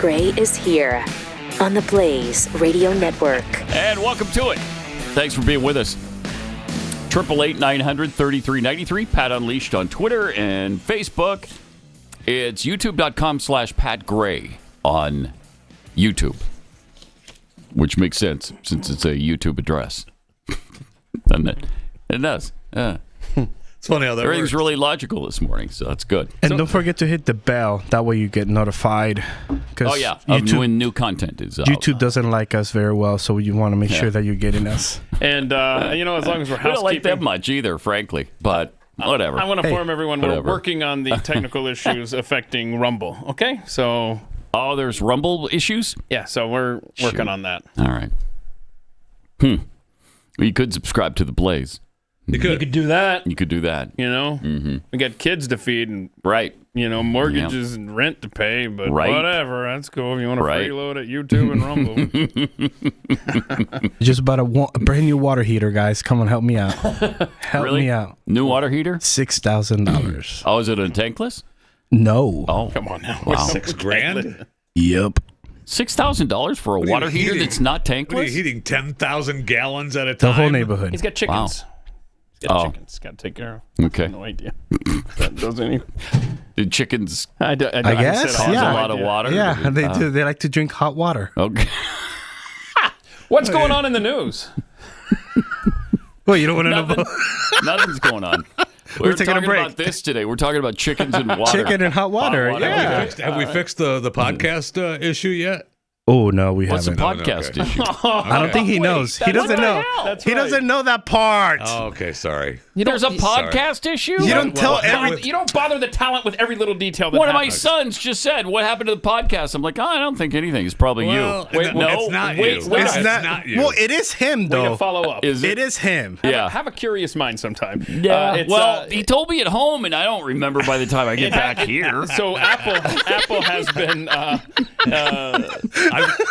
Gray is here on the Blaze Radio Network. And welcome to it. Thanks for being with us. 888-900-3393. Pat Unleashed on Twitter and Facebook. It's youtube.com/Pat Gray on YouTube, which makes sense since it's a YouTube address. Doesn't it? It does. It's funny how that Everything's works. really logical this morning, so that's good. And don't forget to hit the bell. That way you get notified. Oh, yeah. YouTube, when new content is out. YouTube doesn't like us very well, so you want to make sure that you're getting us. And, as long as we're We housekeeping. don't like them much either, frankly, but whatever. I want to inform everyone whatever. we're working on the technical issues affecting Rumble, okay? So... Oh, there's Rumble issues? Yeah, so we're working on that. All right. Well, you could subscribe to The Blaze. You could do that. You could do that. We got kids to feed and right. Mortgages and rent to pay, but whatever. That's cool. If you want to freeload at YouTube and Rumble. Just bought a brand new water heater, guys. Come on, help me out. Help me out. New water heater? $6,000. Oh, is it a tankless? No. Oh, come on now. Wow. $6,000? Yep. $6,000 for a water heater that's not tankless? What are you heating 10,000 gallons at a time? The whole neighborhood. He's got chickens. Wow. He's got chickens. Got to take care of. Okay. No idea. That doesn't. Did chickens? I guess. Cause a lot of water. Yeah, they do. They like to drink hot water. Okay. What's going on in the news? Well, you don't want to know about... Nothing's going on. We're taking a talking break. about this today. We're talking about chickens and water. Chicken and hot water. Yeah. Have we fixed the podcast issue yet? Oh, no, we What's the haven't. podcast issue? I don't think he knows. He doesn't know. He doesn't know that part. Oh, okay, sorry. There's a podcast issue? You don't tell every... You don't bother the talent with every little detail that One of my happens. sons just said, "What happened to the podcast?" I'm like, "Oh, I don't think anything. It's probably Well, you." Wait, no, it's not you. Wait, It's It's not, not you. Well, it is him, We though. can follow up. Is It is him. Yeah. Have a curious mind sometime. Yeah. He told me at home, and I don't remember by the time I get back here. So Apple has been.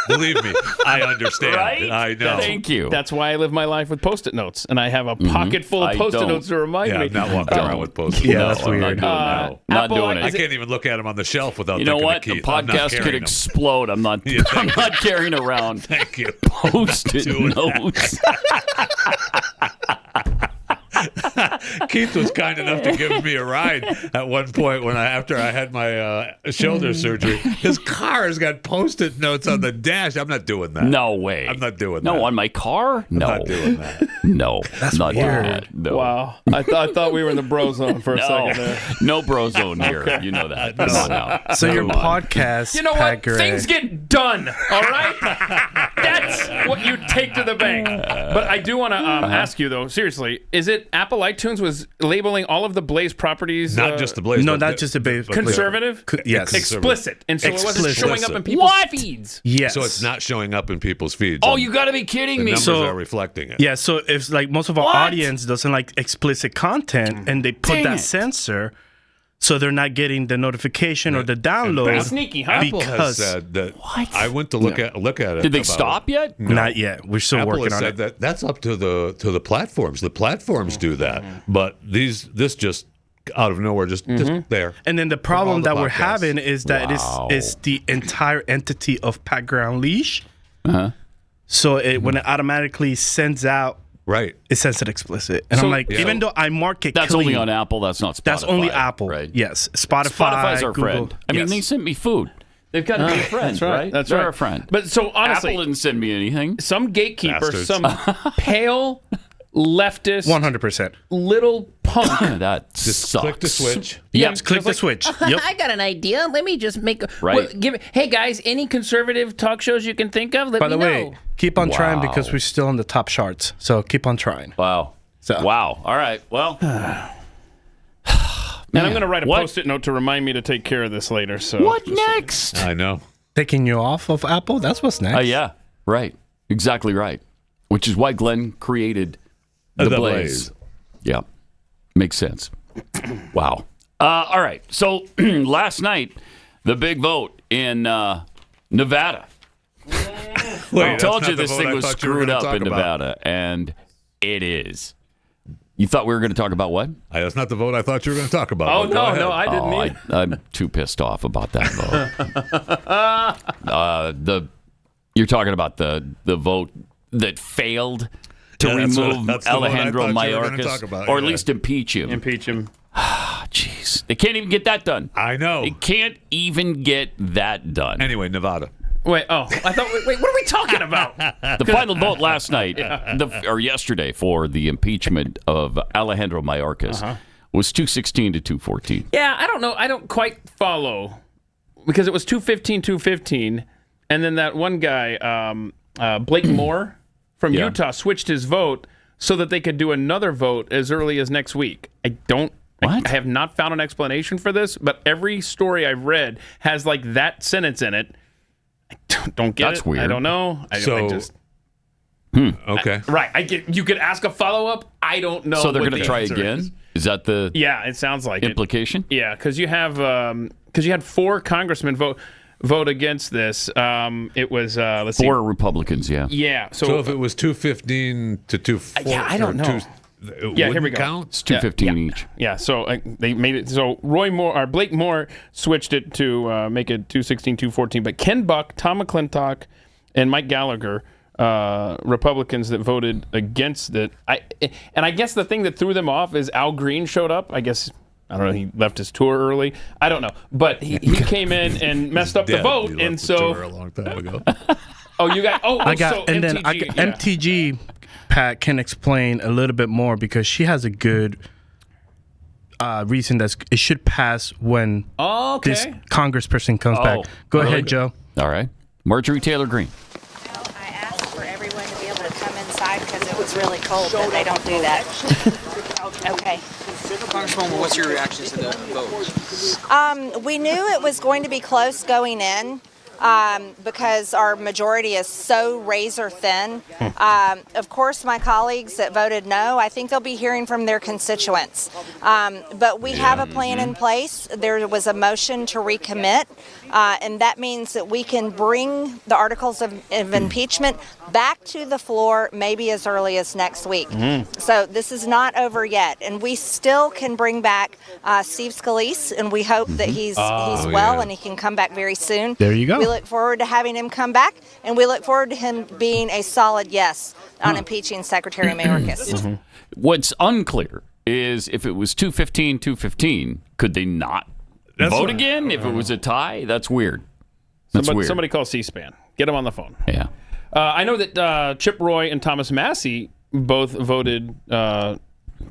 Believe me, I understand. Right? I know. Thank you. That's why I live my life with Post-it notes, and I have a pocket full of I Post-it don't. notes to remind Yeah, me. I'm not walking around with post-it. Yeah, No, that's I'm weird. not doing that. Not Apple, doing I it. can't even look at them on the shelf without You know thinking what? of The Keith. I'm not podcast could carrying them. explode. I'm not. Yeah, I'm not carrying around Thank you. Post-it Doing notes. Keith was kind enough to give me a ride at one point after I had my shoulder surgery. His car's got Post-it notes on the dash. I'm not doing that. No way. I'm not doing No, that. on my car? No. I'm not doing that. No. That's not doing weird. that. No. Wow, I thought we were in the bro zone for a No. second there. No bro zone here. You know that. Come on now. So your Come on. podcast, You know Pat what? Gray. Things get done, all right? That's what you take to the bank. But I do want to ask you, though, seriously, is it Apple iTunes was labeling all of the Blaze properties Not just the Blaze. No, but not the- just a base. conservative? Yes. Explicit. And so it wasn't Explicit. showing up in people's What? feeds. Yes. So it's not showing up in people's feeds. Oh, you got to be kidding The me. numbers So- are reflecting it. Yeah, so if like most of our What? audience doesn't like explicit content and they put Dang that it. censor, so they're not getting the notification or the download. Sneaky, huh? Apple has Because said that. What? I went to look at it. Did they about stop yet? Not yet. We're still Apple working has on said it. that's up to the platforms. The platforms do that, but this just out of nowhere, just there. And then the problem all the that we're podcasts. having is that Wow. it is the entire entity of Pat Gray Unleashed. Uh-huh. So when it automatically sends out, Right. it sends it explicit. And So- I'm like, Yeah. even though I mark it That's clean, only on Apple. That's not Spotify. that's only Apple. Right? Yes. Spotify, Spotify's our Google. friend. I mean, Yes. they sent me food. They've got to be a friend, That's right. That's They're right. a friend. But so honestly, Apple didn't send me anything. some gatekeeper, Bastards. some pale leftist 100%. little punk. That Just sucks. click the switch. Yep. just Click the like- switch. Yep. I got an idea. Let me just make. Right. Hey guys, any conservative talk shows you can think of? Let By me the way, know. keep on trying Wow. because we're still on the top charts. So keep on trying. Wow. So- Wow. All right. Well, And I'm going to write a What? Post-it note to remind me to take care of this later. So what next? I know. Taking you off of Apple? That's what's next. Yeah. Right. Exactly right. Which is why Glenn created the Blaze. Yeah. Makes sense. Wow. All right. So last night, the big vote in Nevada. Wait, I that's told not you the this vote thing I was thought you were screwed gonna up talk in about. Nevada, and it is. You thought we were going to talk about what? That's not the vote I thought you were going to talk about. Oh, Go ahead. no, I didn't either. I'm too pissed off about that vote. You're talking about the vote that failed to remove Alejandro Mayorkas, or at least impeach him. Impeach him. Jeez. They can't even get that done. I know. They can't even get that done. Anyway, Nevada. Wait, what are we talking about? The final vote last night, or yesterday, for the impeachment of Alejandro Mayorkas was 216 to 214. Yeah, I don't know. I don't quite follow, because it was 215, and then that one guy, Blake Moore from Utah, switched his vote so that they could do another vote as early as next week. I have not found an explanation for this, but every story I've read has like that sentence in it. I don't get it. That's weird. I don't know. Okay. Right. I get. You could ask a follow up. I don't know. So they're what going to the try answer again? is. Is that the It sounds like implication? Yeah, because you have you had 4 congressmen vote against this. It was let's see. 4 Republicans. Yeah. Yeah. So if it was 215 to 214, I don't know. Here we go. Count? It's 215 each. Yeah, so they made it. So Blake Moore switched it to make it 216, 214. But Ken Buck, Tom McClintock, and Mike Gallagher, Republicans that voted against it. I guess the thing that threw them off is Al Green showed up. I guess, I don't know, he left his tour early. I don't know. But he came in and messed up the vote. He And left the so. tour a long time ago. You got. So and MTG, then MTG. Pat can explain a little bit more, because she has a good reason that it should pass when this congressperson comes back. Go ahead, Joe. All right. Marjorie Taylor Greene. I asked for everyone to be able to come inside because it was really cold, but they don't do that. Okay. Congresswoman, what's your reaction to the vote? We knew it was going to be close going in. Because our majority is so razor thin. Of course, my colleagues that voted no, I think they'll be hearing from their constituents. But we have a plan in place. There was a motion to recommit, and that means that we can bring the articles of impeachment back to the floor maybe as early as next week. So this is not over yet, and we still can bring back Steve Scalise, and we hope that he's well and he can come back very soon. There you go. We look forward to having him come back, and we look forward to him being a solid yes on impeaching Secretary Mayorkas. What's unclear is if it was 215, could they not vote again? If it was a tie, that's weird. Weird. Somebody call C-SPAN. Get them on the phone. Yeah. I know that Chip Roy and Thomas Massey both voted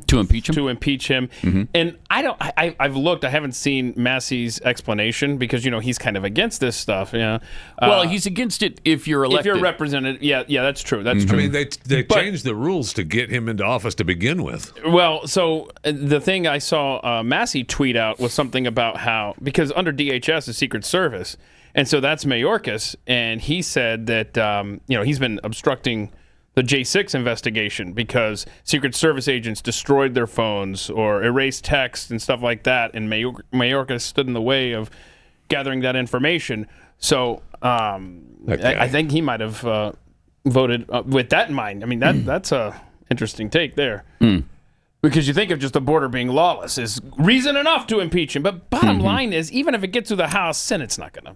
to impeach him. And I've looked. I haven't seen Massey's explanation, because he's kind of against this stuff. Yeah. Well, he's against it if you're elected. If you're represented. Yeah, that's true. That's true. I mean, they changed the rules to get him into office to begin with. Well, so the thing I saw Massey tweet out was something about how, because under DHS is Secret Service, and so that's Mayorkas, and he said that he's been obstructing the J6 investigation because Secret Service agents destroyed their phones or erased text and stuff like that, and Mayorkas stood in the way of gathering that information. So I think he might have voted with that in mind. I mean, that's a interesting take there. Because you think of just the border being lawless is reason enough to impeach him. But bottom line is, even if it gets through the House, Senate's not going to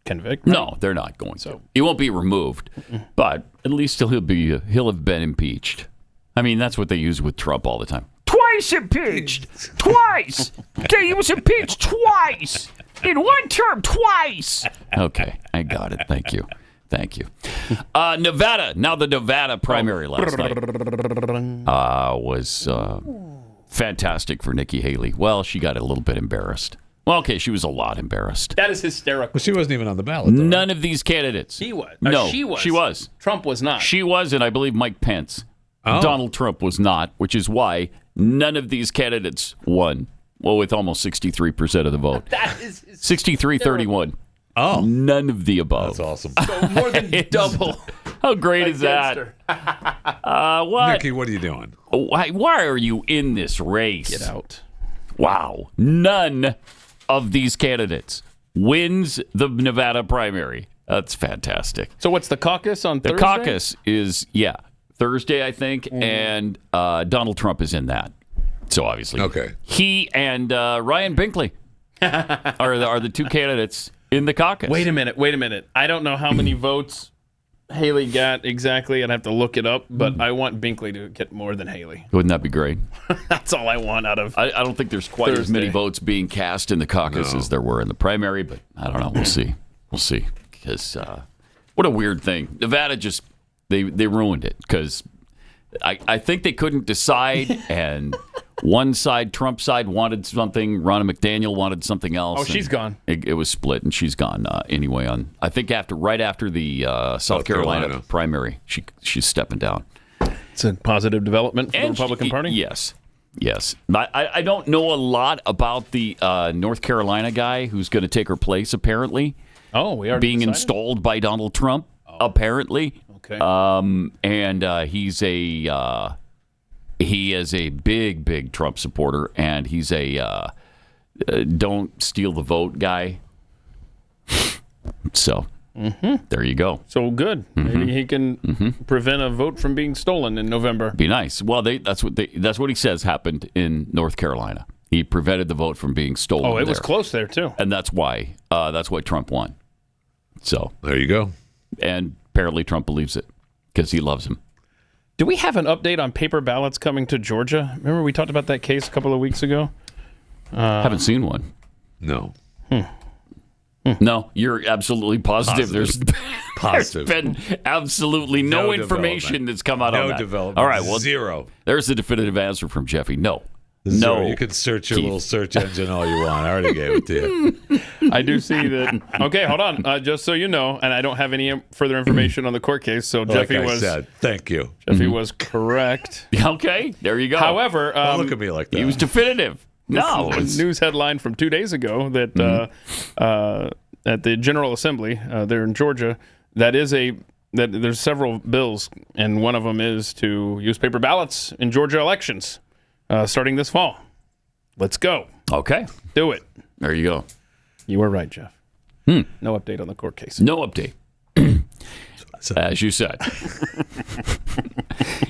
convict. Right? No, they're not going to. He won't be removed, but at least he'll have been impeached. I mean, that's what they use with Trump all the time. Twice impeached. Twice. He was impeached twice. In one term, twice. Okay, I got it. Thank you. Nevada. Now the Nevada primary last night was fantastic for Nikki Haley. Well, she got a little bit embarrassed. Well, okay, she was a lot embarrassed. That is hysterical. Well, she wasn't even on the ballot, though. None of these candidates. He was. No, she was. She was. Trump was not. She was, and I believe Mike Pence. Oh. Donald Trump was not, which is why none of these candidates won. Well, with almost 63% of the vote. That is 63-31. Oh. None of the above. That's awesome. So more than double. How great is that? What? Nikki, what are you doing? Why are you in this race? Get out. Wow. None of these candidates wins the Nevada primary. That's fantastic. So what's the caucus on Thursday? The caucus is, Thursday, I think, and Donald Trump is in that. So obviously, he and Ryan Binkley are the two candidates in the caucus. Wait a minute. I don't know how many votes Haley got exactly. I'd have to look it up, but I want Binkley to get more than Haley. Wouldn't that be great? That's all I want out of I don't think there's quite as many votes being cast in the caucus as there were in the primary, but I don't know. We'll see. Because what a weird thing. Nevada just, they ruined it because I think they couldn't decide, and one side, Trump side, wanted something. Ronna McDaniel wanted something else. Oh, she's gone. It was split, and she's gone anyway. I think right after the South Carolina primary, she's stepping down. It's a positive development for the Republican Party? Yes. I don't know a lot about the North Carolina guy who's going to take her place, apparently. Oh, we are being installed by Donald Trump, apparently. Okay. And he is a big Trump supporter, and he's a don't steal the vote guy. So there you go. So good. Maybe he can prevent a vote from being stolen in November. Be nice. Well, that's what he says happened in North Carolina. He prevented the vote from being stolen. Oh, it was close there too, and that's why Trump won. So there you go. And apparently Trump believes it because he loves him. Do we have an update on paper ballots coming to Georgia? Remember we talked about that case a couple of weeks ago? Haven't seen one. No. No, you're absolutely positive. There's been absolutely no information that's come out on that. No development. All right, well, zero. There's the definitive answer from Jeffy. No. Zero. No. You can search your little search engine all you want. I already gave it to you. I do see that. Okay, hold on. Just so you know, and I don't have any further information on the court case, so Jeffy said, thank you. Jeffy was correct. Okay, there you go. However, don't look at me like that. He was definitive. No, it's a news headline from 2 days ago that at the General Assembly there in Georgia, that there's several bills, and one of them is to use paper ballots in Georgia elections starting this fall. Let's go. Okay, do it. There you go. You were right, Jeff. No update on the court case. No update. As you said.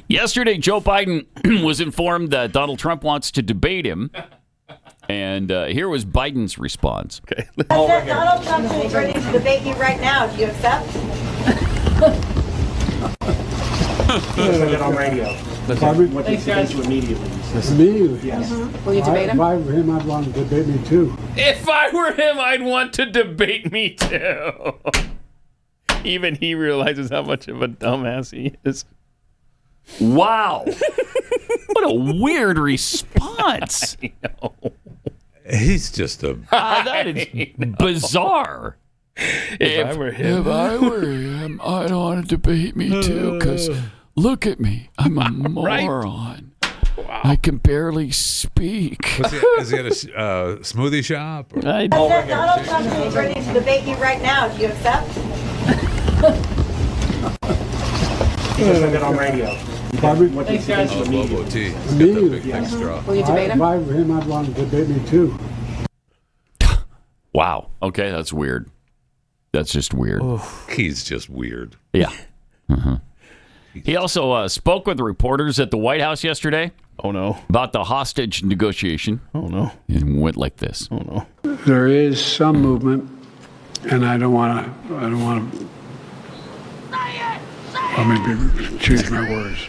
Yesterday, Joe Biden was informed that Donald Trump wants to debate him. And here was Biden's response. Okay. Donald Trump is ready to debate you right now. Do you accept? Get on radio. What do you think immediately? Immediately? Yes. Will you debate him? If I were him, I'd want to debate me too. If I were him, I'd want to debate me too. Even he realizes how much of a dumbass he is. Wow. What a weird response. I know. He's just a... that is bizarre. If I were him, I'd want to debate me too, because look at me. I'm a moron. Wow. I can barely speak. Is he at a smoothie shop? Or? Donald Trump is ready to debate you right now. Do you accept? Get on radio. What do you think immediately? Immediately. Will you debate him? If I were him, I'd want to debate me too. Wow. Okay, that's weird. That's just weird. He's just weird. Yeah. He also spoke with the reporters at the White House yesterday. Oh, no. About the hostage negotiation. Oh, no. And went like this. Oh, no. There is some movement, and I don't want to, let me choose my words.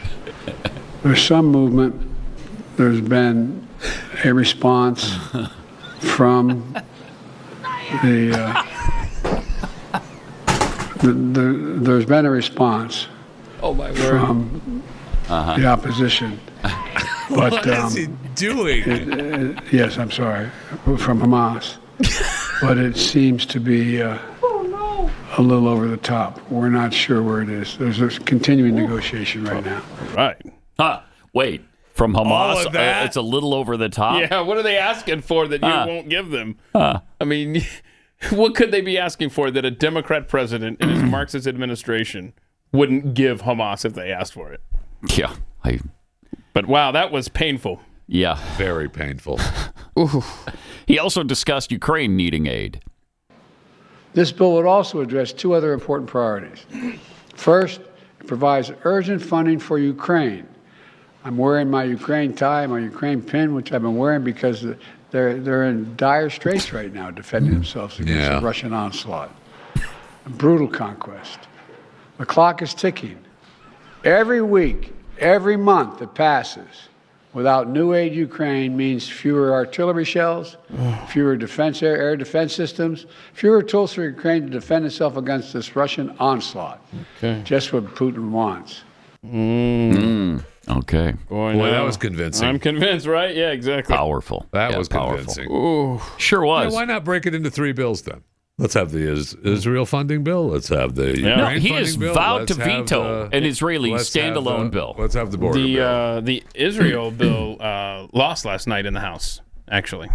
There's some movement. There's been a response from there's been a response from the opposition. But, what is he doing? Yes, I'm sorry, from Hamas. But it seems to be a little over the top. We're not sure where it is. There's a continuing negotiation right now. Right. Wait. From Hamas, that? it's a little over the top? Yeah, what are they asking for that you won't give them? I mean, what could they be asking for that a Democrat president in his Marxist administration wouldn't give Hamas if they asked for it? Yeah. But wow, that was painful. Yeah. Very painful. He also discussed Ukraine needing aid. This bill would also address two other important priorities. First, It provides urgent funding for Ukraine. I'm wearing my Ukraine tie, my Ukraine pin, which I've been wearing because they're in dire straits right now, defending themselves against the Russian onslaught. A brutal conquest. The clock is ticking. Every week, every month that passes without new aid to Ukraine means fewer artillery shells, fewer air defense systems, fewer tools for Ukraine to defend itself against this Russian onslaught. Okay. Just what Putin wants. Okay. Boy, that was convincing. I'm convinced, right? Yeah, exactly. Powerful. That was convincing. Ooh. Sure was. Why not break it into 3 bills then? Let's have the Israel funding bill. Let's have the Ukraine No, he funding has bill. vowed to Let's have veto an Israeli standalone bill. Let's have the border bill. The Israel bill lost last night in the House, actually.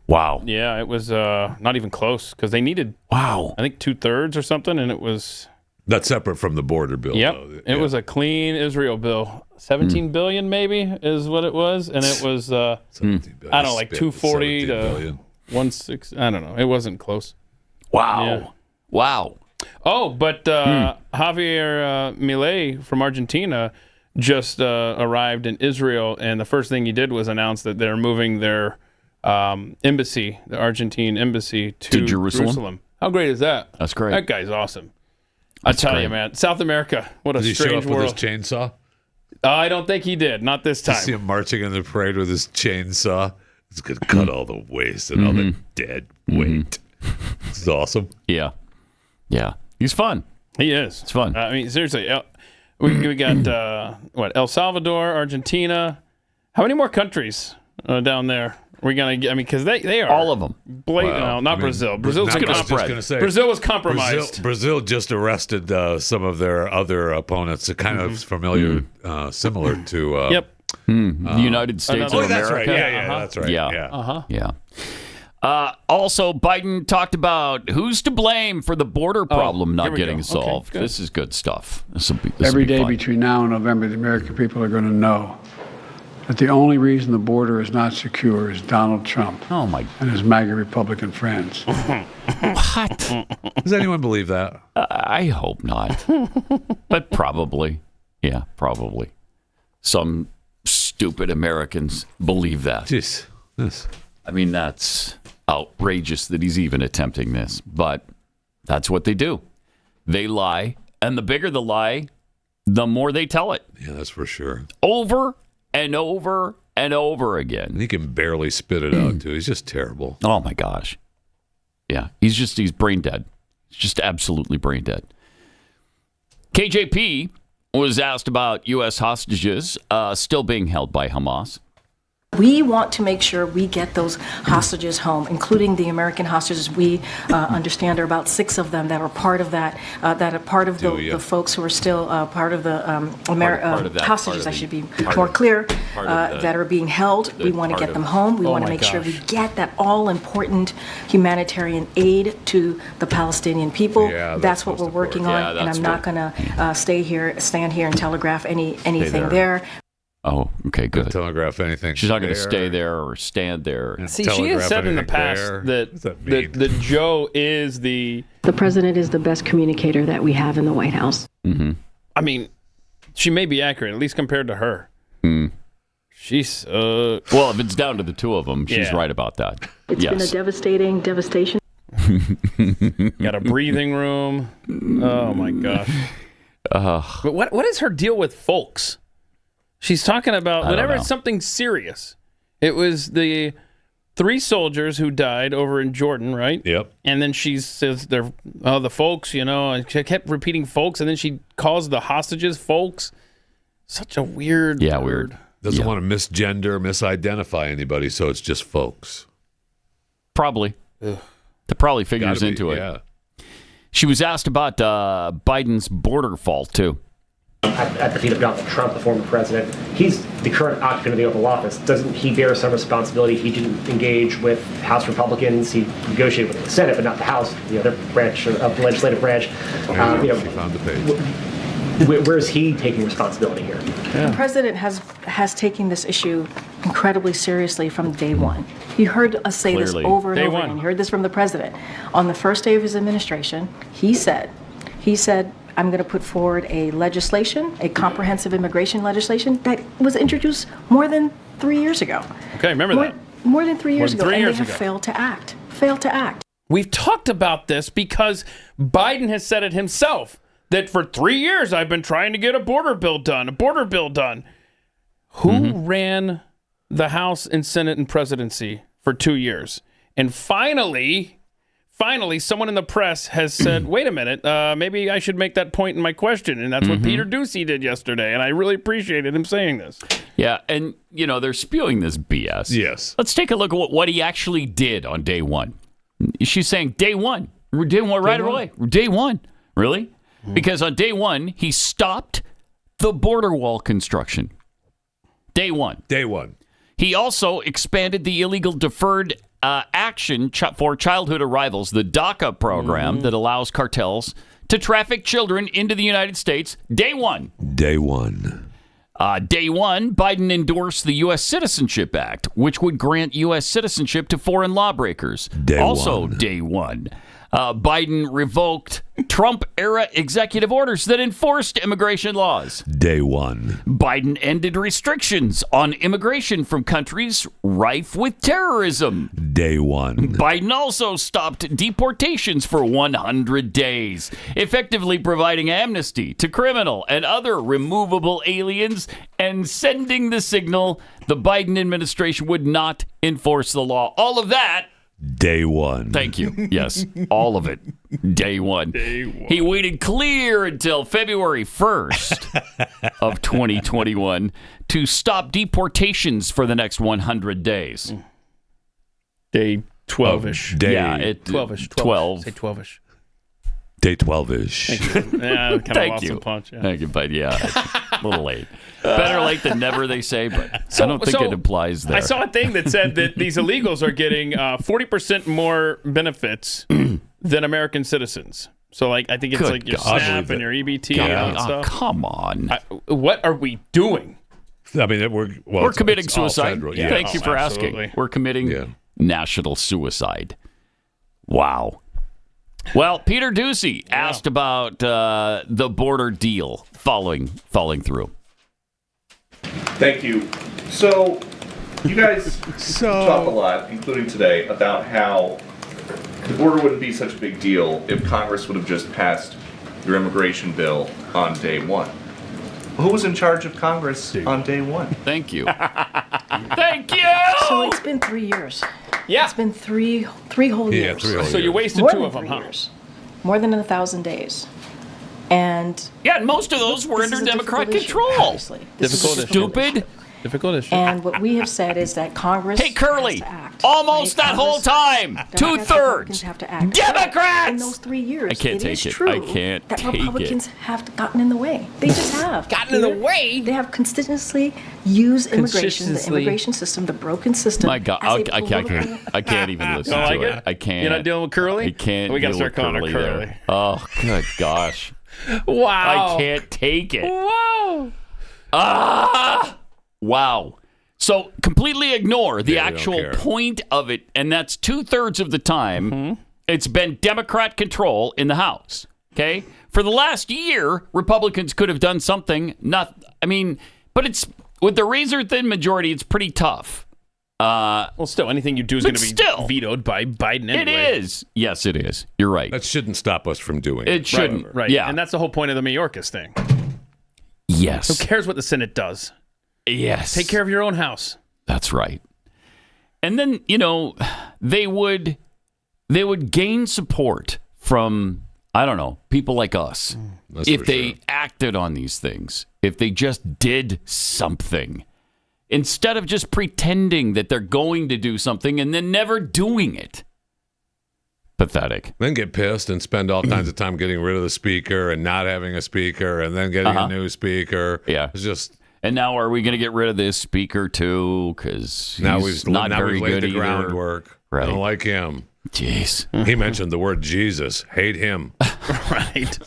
Wow. Yeah, it was not even close because they needed, I think, 2/3 or something, and it was... That's separate from the border bill. Yep. Though. It was a clean Israel bill. 17 billion maybe is what it was, and it was, I don't know, like 240 to 16. I don't know. It wasn't close. Wow. Yeah. Wow. Oh, but Javier Milei from Argentina just arrived in Israel, and the first thing he did was announce that they're moving their embassy, the Argentine embassy, to Jerusalem. How great is that? That's great. That guy's awesome. I tell you, man, South America, what a Did strange he show up world. with his chainsaw? I don't think he did. Not this time. You see him marching in the parade with his chainsaw. He's going to cut all the waste and all the dead weight. This is awesome. Yeah. Yeah. He's fun. He is. It's fun. I mean, seriously, we got, El Salvador, Argentina. How many more countries down there? We're going to get, I mean, because they are. All of them. Blatant. No, not Brazil. Brazil's going to spread. Brazil was compromised. Brazil just arrested some of their other opponents, kind of familiar, similar to. The United States of America. That's right. Yeah, that's right. Yeah. Also, Biden talked about who's to blame for the border problem not getting solved. Okay, this is good stuff. Every day between now and November, the American people are going to know that the only reason the border is not secure is Donald Trump and his MAGA Republican friends. What? Does anyone believe that? I hope not. But probably. Yeah, probably. Some stupid Americans believe that. Jeez. Yes. I mean, that's outrageous that he's even attempting this. But that's what they do. They lie. And the bigger the lie, the more they tell it. Yeah, that's for sure. Over and over and over again. And he can barely spit it out, too. He's just terrible. Oh, my gosh. Yeah, he's brain dead. He's just absolutely brain dead. KJP was asked about U.S. hostages still being held by Hamas. We want to make sure we get those hostages home, including the American hostages. We understand there are about 6 of them that are part of that, that are part of the folks who are still part of the hostages, I should be more clear, that are being held. We want to get them home. We want to make sure we get that all-important humanitarian aid to the Palestinian people. Yeah, that's what we're working on, and I'm not going to stand here and telegraph anything there. Oh, okay, good. Telegraph anything. She's not going to stay there or stand there. See, she has said in the past that Joe is the president is the best communicator that we have in the White House. Mm-hmm. I mean, she may be accurate, at least compared to her. She's well, if it's down to the 2 of them, she's right about that. It's been a devastation. Got a breathing room. Oh my gosh. But what is her deal with folks? She's talking about whenever it's something serious. It was the 3 soldiers who died over in Jordan, right? Yep. And then she says they're the folks, and she kept repeating folks, and then she calls the hostages folks. Such a weird word. Weird. Doesn't want to misgender, misidentify anybody, so it's just folks. Probably. Ugh. That probably figures into it. Yeah. She was asked about Biden's border fault, too. At the feet of Donald Trump, the former president. He's the current occupant of the Oval Office. Doesn't he bear some responsibility? He didn't engage with House Republicans. He negotiated with the Senate, but not the House, the other branch of the legislative branch. She found the page. Where is he taking responsibility here? The president has taken this issue incredibly seriously from day one. You heard us say this over and over again. You heard this from the president. On the first day of his administration, he said, I'm going to put forward a comprehensive immigration legislation that was introduced more than 3 years ago. Okay, remember that. More than 3 years ago, and they have failed to act. We've talked about this because Biden has said it himself that for 3 years I've been trying to get a border bill done. Who ran the House and Senate and presidency for 2 years? And finally, someone in the press has said, wait a minute, maybe I should make that point in my question. And that's what Peter Doocy did yesterday. And I really appreciated him saying this. Yeah, and, they're spewing this BS. Yes. Let's take a look at what he actually did on day one. She's saying day one. Day one right away. Day one. Really? Because on day one, he stopped the border wall construction. Day one. He also expanded the illegal deferred action for childhood arrivals, the DACA program that allows cartels to traffic children into the United States. Day one. Day one, Biden endorsed the U.S. Citizenship Act, which would grant U.S. citizenship to foreign lawbreakers. Day one. Biden revoked Trump-era executive orders that enforced immigration laws. Day one. Biden ended restrictions on immigration from countries rife with terrorism. Day one. Biden also stopped deportations for 100 days, effectively providing amnesty to criminal and other removable aliens and sending the signal the Biden administration would not enforce the law. All of that. Day one. Thank you. Yes, all of it. Day one. He waited clear until February 1st of 2021 to stop deportations for the next 100 days. Day 12-ish. Yeah, 12-ish. 12. Say 12-ish. Day 12-ish. Thank you. Yeah, kind of lost some punch. Yeah. Thank you, but it's a little late. Better late than never, they say, but I don't think it applies there. I saw a thing that said that these illegals are getting 40% more benefits than American citizens. So, I think it's like your SNAP and your EBT and stuff. Come on. What are we doing? I mean, we're committing suicide. Yeah. Thank you for asking. We're committing national suicide. Wow. Well, Peter Doocy asked about the border deal falling through. Thank you. So, you guys talk a lot, including today, about how the border wouldn't be such a big deal if Congress would have just passed your immigration bill on day one. Who was in charge of Congress on day one? Thank you. Thank you! So it's been 3 years. Yeah. It's been three whole years. 3 whole years. So you wasted More 2 than of them, 3 years. More than 1,000 days. And most of those were under Democrat control. Obviously. Difficult issue. And what we have said is that Congress Hey, Curly, has to act. almost that whole time, Republicans 2/3 have to act. Democrats. In those 3 years, I can't take is it. true I can't that take Republicans it. have gotten in the way. They just have Gotten in the way? They have consistently used immigration, the immigration system, the broken system. My God, as a I can't even listen Don't to like it. it? I can't. You're not dealing with Curly? I can't. We got to deal start with calling her Curly. there. Oh, good gosh. Wow. I can't take it. Wow. Wow. So completely ignore the they actual don't care. point of it, and that's 2/3 of the time it's been Democrat control in the House. Okay? For the last year, Republicans could have done something. But it's with the razor-thin majority, it's pretty tough. Well, still, anything you do is going to be vetoed by Biden anyway. It is. Yes, it is. You're right. That shouldn't stop us from doing it. It shouldn't. Right. Yeah. And that's the whole point of the Mayorkas thing. Yes. Who cares what the Senate does? Yes. Take care of your own house. That's right. And then, they would gain support from, I don't know, people like us. If they acted on these things, if they just did something, instead of just pretending that they're going to do something and then never doing it. Pathetic. Then get pissed and spend all kinds of time getting rid of the speaker and not having a speaker and then getting a new speaker. Yeah. It's just... And now are we going to get rid of this speaker too? Because Now we've not very laid good the either. groundwork. Right. I don't like him. Jeez. He mentioned the word Jesus. Hate him. Right.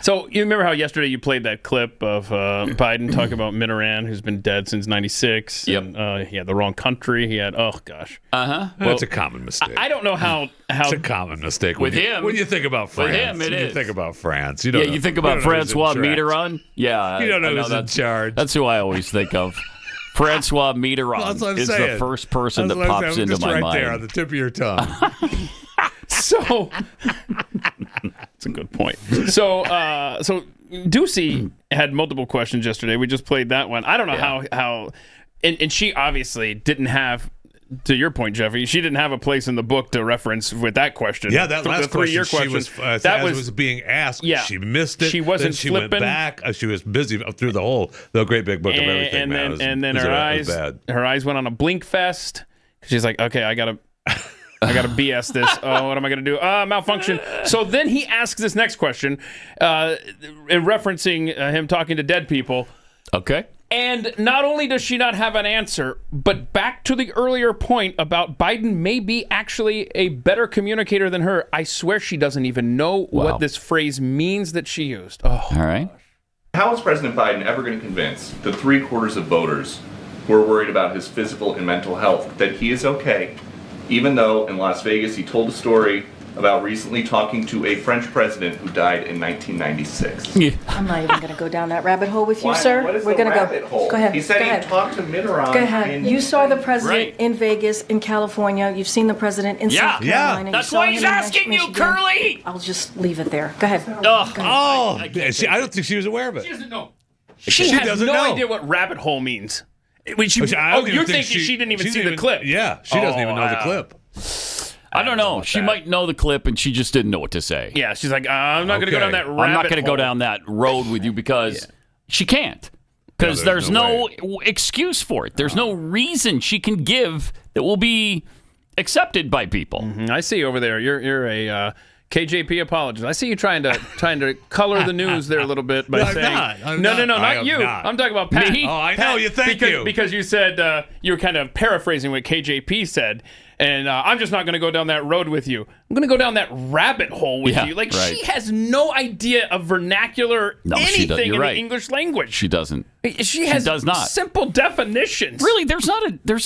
So you remember how yesterday you played that clip of Biden talking about Minoran, who's been dead since '96. Yep. And, he had the wrong country. He had, oh gosh. Uh-huh. Well, it's a common mistake. I don't know how. It's a common mistake with him. When you think about France. With him, it is. You think about France. You don't know, you think about Francois Mitterrand. Yeah. You don't know who's in charge. That's who I always think of. Francois Mitterrand is the first person that pops into my mind. Right there on the tip of your tongue. So that's a good point. So Ducey had multiple questions yesterday. We just played that one. I don't know how and she obviously didn't have, to your point, Jeffy, she didn't have a place in the book to reference with that question. Yeah, that last question, question. That was being asked. Yeah, she missed it. She wasn't she flipping. Went back. She was busy through the great big book of everything. And then her eyes went on a blink fest. She's like, okay, I gotta BS this. Oh, what am I gonna do? Malfunction. So then he asks this next question, in referencing him talking to dead people. Okay. And not only does she not have an answer, but back to the earlier point about Biden may be actually a better communicator than her, I swear she doesn't even know what this phrase means that she used. Oh, all right. How is President Biden ever going to convince the 3/4 of voters who are worried about his physical and mental health that he is okay, even though in Las Vegas he told a story about recently talking to a French president who died in 1996. Yeah. I'm not even going to go down that rabbit hole with you, sir. What is We're the going to rabbit hole? Go ahead. He said go he ahead. talked to Mitterrand. Go ahead. You saw the president in Vegas, in California. You've seen the president in South Carolina. That's why he's asking you, Curly. I'll just leave it there. Go ahead. I don't think she was aware of it. She doesn't know. She has no idea what rabbit hole means. You're thinking she didn't even see the clip. Yeah, she doesn't even know the clip. I don't know. She might know the clip, and she just didn't know what to say. Yeah, she's like, I'm not going to go down that rabbit hole. I'm not going to go down that road with you because she can't. Because there's no excuse for it. There's no reason she can give that will be accepted by people. Mm-hmm. I see over there. You're a KJP apologist. I see you trying to color the news there a little bit by saying, no, not you. I'm talking about Pat. Me? Oh, I know. Thank you. Because you said you were kind of paraphrasing what KJP said. And I'm just not going to go down that road with you. I'm going to go down that rabbit hole with you. Like, she has no idea of vernacular anything in the English language. She doesn't. She does not. Simple definitions. Really, there's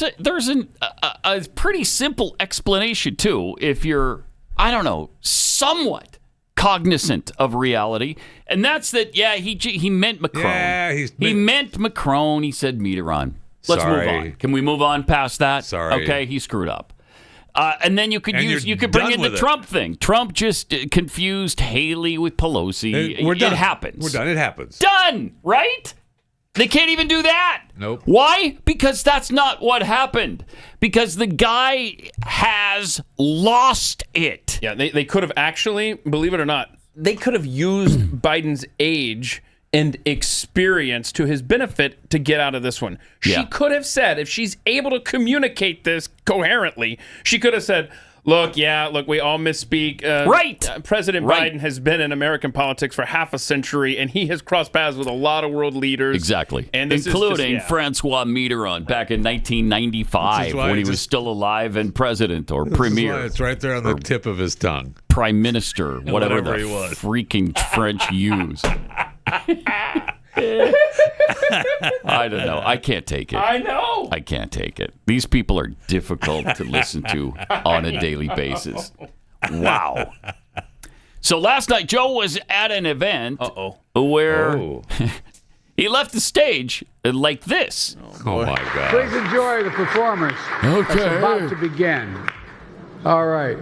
a pretty simple explanation, too, if you're, I don't know, somewhat cognizant of reality. And that's that, he meant Macron. Yeah, he meant Macron. He said Mitterrand. Let's move on. Can we move on past that? Sorry. Okay, he screwed up. And then you could bring in the Trump thing. Trump just confused Haley with Pelosi. We're done. It happens. We're done. It happens. Done, right? They can't even do that. Nope. Why? Because that's not what happened. Because the guy has lost it. Yeah, they could have actually, believe it or not, they could have used Biden's age and experience to his benefit to get out of this one. She could have said, if she's able to communicate this coherently, she could have said, look, we all misspeak. President Biden has been in American politics for half a century, and he has crossed paths with a lot of world leaders. Exactly. And including Francois Mitterrand back in 1995 when he was still alive and president or premier. It's right there on the tip of his tongue. Prime minister, whatever the he was. Freaking French use. I don't know. I can't take it. I know. I can't take it. These people are difficult to listen to on a daily basis. Wow. So last night, Joe was at an event where he left the stage like this. Oh, my God. Please enjoy the performance. Okay. That's about to begin. All right.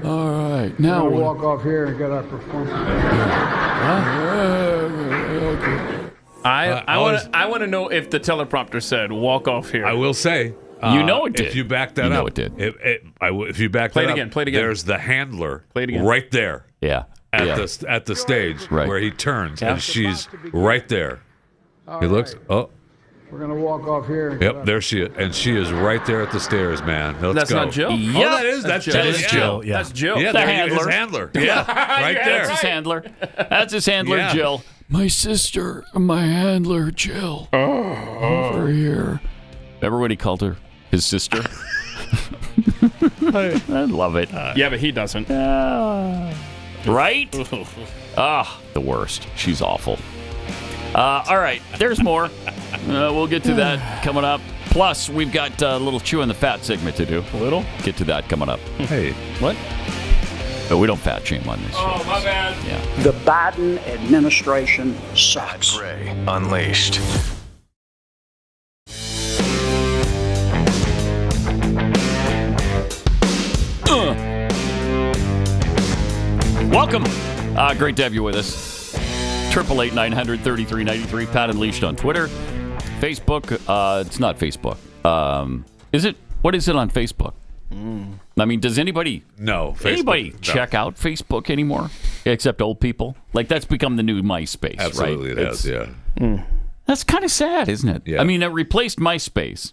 Now we'll walk off here and get our performance. I want to know if the teleprompter said "walk off here." I will say, it did. If you back that up, it did. If you back that up, play it again. There's the handler again. right there. Yeah. At the stage where he turns, and she's right there. He looks. Oh. We're going to walk off here. Yep, there she is. And she is right there at the stairs, man. Let's go. That's not Jill? Yep. Oh, that is Jill. Yeah. That's Jill. Yeah, the handler. His handler. Yeah, right there. That's his handler. That's his handler, Jill. My sister, my handler, Jill. Over here. Remember what he called her? His sister? I love it. Yeah, but he doesn't. Right? The worst. She's awful. All right, there's more. We'll get to that coming up. Plus, we've got a little chew on the fat segment to do. A little? Get to that coming up. Hey. What? But we don't fat shame on this show. Oh, my bad. Yeah. The Biden administration sucks. Gray Unleashed. Welcome. Great to have you with us. 888-900-3393. Pat Unleashed on Twitter. Facebook. It's not Facebook. Is it? What is it on Facebook? I mean, does anybody check out Facebook anymore? Except old people? Like, that's become the new MySpace, Absolutely, right? it has, yeah. That's kind of sad, isn't it? Yeah. I mean, it replaced MySpace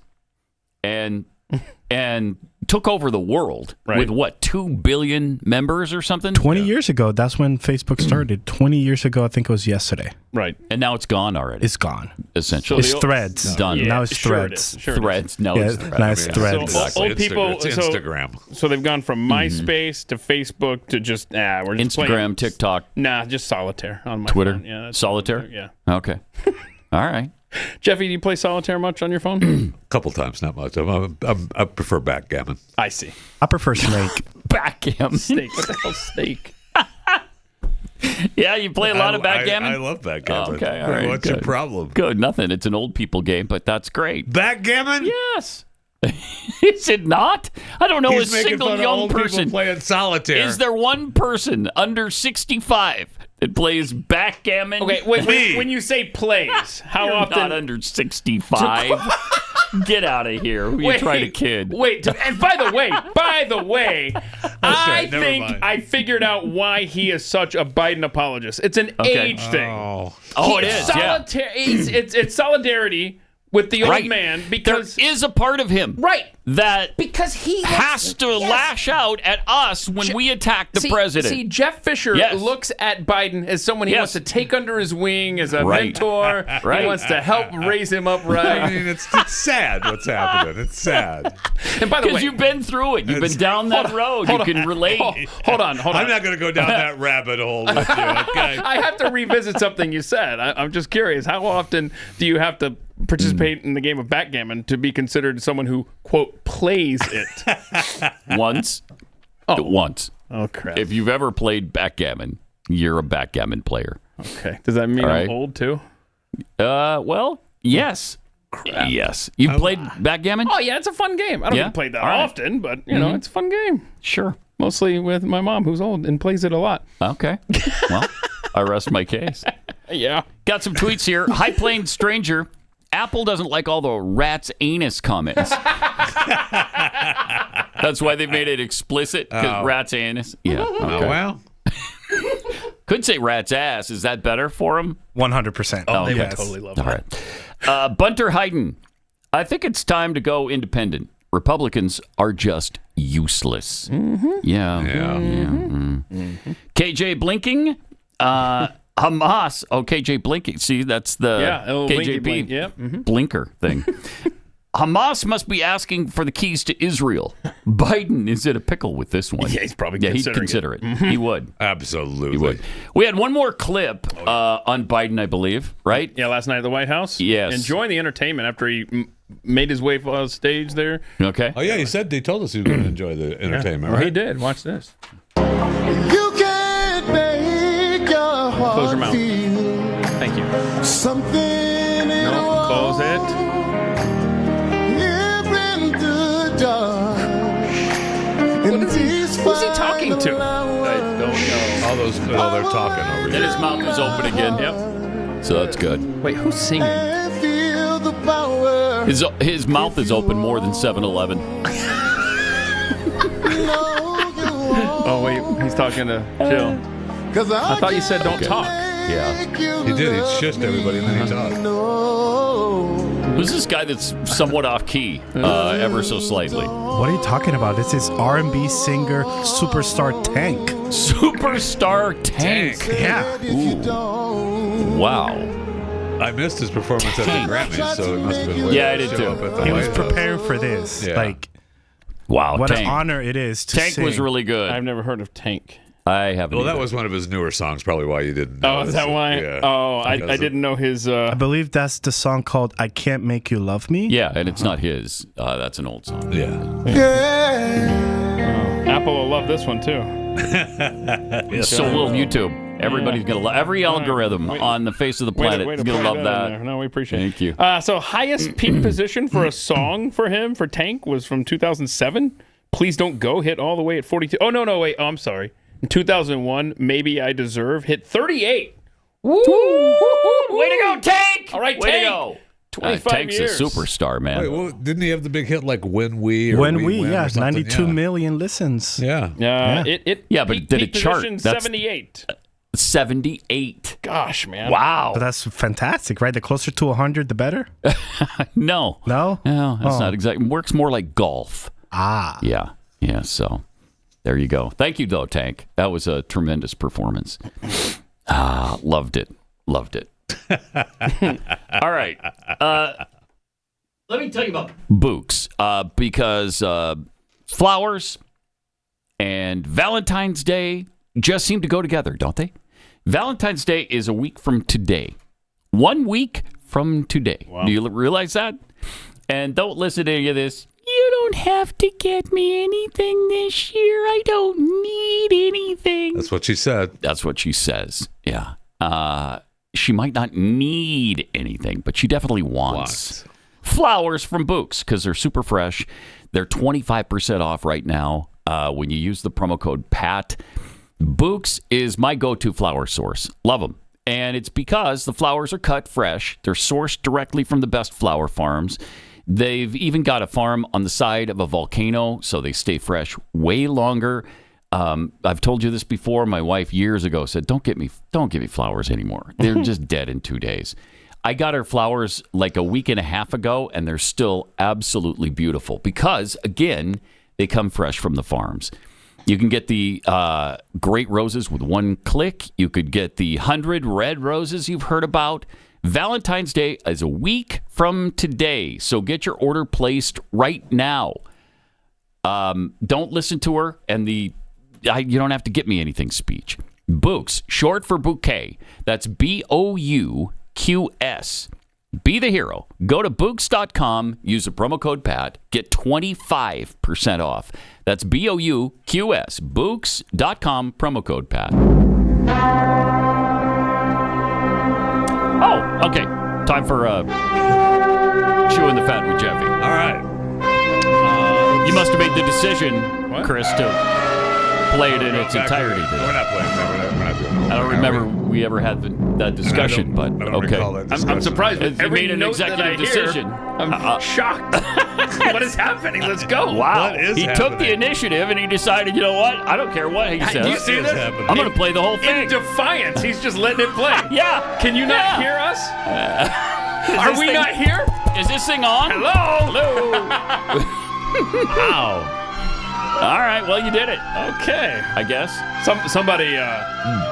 and took over the world with, what, 2 billion members or something? 20 years ago, that's when Facebook started. 20 years ago, I think it was yesterday. Right. And now it's gone already. It's gone. Essentially. It's Threads. Done. Yeah, now it's Threads. Threads. No, yeah, it's Threads. now it's Threads. So old people, It's Instagram. So they've gone from MySpace to Facebook to just, we're just Instagram, playing. TikTok. Nah, just solitaire on my Twitter. phone. Yeah, that's Solitaire? Yeah. Okay. All right. Jeffy, do you play solitaire much on your phone? A couple times, not much. I prefer backgammon. I see. I prefer Snake. Backgammon. Snake. What the hell's Snake? Yeah, you play a lot of backgammon? I love backgammon. Okay, all right. What's your problem? Good, nothing. It's an old people game, but that's great. Backgammon? Yes. Is it not? I don't know He's a making single fun of young old people person playing solitaire. Is there one person under 65 that plays backgammon? Okay, when you say plays, how You're often? Not under 65. Get out of here. You try to kid. Wait, and by the way, I never think mind. I figured out why he is such a Biden apologist. It's an age thing. Oh, it is. Solitaire. It's solidarity with the old man because there is a part of him that because he has to lash out at us when we attack the president. See, Jeff Fisher looks at Biden as someone he wants to take under his wing as a mentor. He wants to help raise him up right. I mean, it's sad what's happening. It's sad. And by the way, because you've been through it. You've been down that road. You can relate. Hold on. I'm not going to go down that rabbit hole with you, okay? I have to revisit something you said. I'm just curious. How often do you have to participate in the game of backgammon to be considered someone who, quote, plays it? Once. Once. Oh, crap. If you've ever played backgammon, you're a backgammon player. Okay. Does that mean I'm old, too? Well, yes. Crap. Yes. You've played backgammon? Oh, yeah. It's a fun game. I don't even play that often, but, you know, it's a fun game. Sure. Mostly with my mom, who's old and plays it a lot. Okay. Well, I rest my case. Yeah. Got some tweets here. High Plain Stranger. Apple doesn't like all the rat's anus comments. That's why they've made it explicit, because rat's anus. Yeah. Okay. Oh, well. Could say rat's ass. Is that better for them? 100%. Oh, they would totally love that. All right. Bunter Hayden. I think it's time to go independent. Republicans are just useless. Mm-hmm. Yeah. Mm-hmm. KJ Blinking. Hamas. Oh, KJ Blinking. See, that's the KJB blink. Yep. Mm-hmm. blinker thing. Hamas must be asking for the keys to Israel. Biden is in a pickle with this one. Yeah, he's probably he'd consider it. Mm-hmm. He would. Absolutely. He would. We had one more clip on Biden, I believe, right? Yeah, last night at the White House. Yes. Enjoying the entertainment after he made his way on stage there. Okay. Oh, yeah, he told us he was going to enjoy the entertainment, Well, right? he did. Watch this. You can't make your heart Close your mouth. feel Thank you. something in No, close it. Who's he talking to? I don't know. All those, they're talking over Then here. his mouth is open again. Yep. So that's good. Wait, who's singing? His mouth is open more than 7-Eleven. Oh, wait, he's talking to Jill. I thought you said don't talk. Yeah. He did. He shushed everybody and then he talked. Who's this guy that's somewhat off key, ever so slightly? What are you talking about? This is R&B singer Superstar Tank. Superstar Tank. Yeah. Ooh. Wow. I missed his performance at the Grammys, so it must have been way Yeah, I did too. He was preparing for this. Yeah. Like, Wow, what Tank. an honor it is to Tank sing. was really good. I've never heard of Tank. I haven't. Well, that either. was one of his newer songs. Probably why you didn't know. Oh, is that why? Yeah. Oh, I didn't know his. I believe that's the song called "I Can't Make You Love Me." Yeah, and it's not his. That's an old song. Yeah. Apple will love this one too. So will YouTube. Everybody's gonna love every algorithm on the face of the planet is gonna love that. No, we appreciate it. Thank you. So highest peak position for a song for him for Tank was from 2007. Please Don't Go hit all the way at 42. Oh no, wait. Oh, I'm sorry. In 2001, Maybe I Deserve hit 38. Woo! Way to go, Tank! All right, Way Tank. to go. 25 Tank's years. a superstar, man. Wait, well, didn't he have the big hit like When We? Or When We, Win yeah, or something? 92 million listens. Yeah. But peak did it chart? position That's 78. 78. Gosh, man. Wow. But that's fantastic, right? The closer to 100, the better? No. No? No, that's Oh. not exactly. Works more like golf. Ah. Yeah. So there you go. Thank you, though, Tank. That was a tremendous performance. Loved it. All right. Let me tell you about Books, because flowers and Valentine's Day just seem to go together, don't they? Valentine's Day is a week from today. 1 week from today. Wow. Do you realize that? And don't listen to any of this. You don't have to get me anything this year. I don't need anything. That's what she said. That's what she says. Yeah. She might not need anything, but she definitely wants flowers from Books because they're super fresh. They're 25% off right now when you use the promo code PAT. Books is my go-to flower source. Love them. And it's because the flowers are cut fresh. They're sourced directly from the best flower farms. They've even got a farm on the side of a volcano, so they stay fresh way longer. I've told you this before. My wife years ago said, don't get me flowers anymore. They're just dead in 2 days. I got her flowers like a week and a half ago, and they're still absolutely beautiful because, again, they come fresh from the farms. You can get the great roses with one click. You could get the 100 red roses you've heard about. Valentine's Day is a week from today, so get your order placed right now. Don't listen to her and you don't have to get me anything speech. Books, short for bouquet. That's BOUQS. Be the hero. Go to Books.com, use the promo code PAT, get 25% off. That's BOUQS. Books.com, promo code PAT. Oh, okay. Time for Chewing the Fat with Jeffy. All right. You must have made the decision, Chris, to play it in its entirety. We're not playing that. We're not doing that. I don't remember we ever had that discussion, but okay. I'm surprised. You made an executive decision. I'm shocked. What is happening? Let's go. Wow. He took the initiative and he decided, you know what? I don't care what he says. Do you see this? I'm going to play the whole thing. In defiance, he's just letting it play. Yeah. Can you not hear us? Are we not here? Is this thing on? Hello. Wow. All right. Well, you did it. Okay. I guess.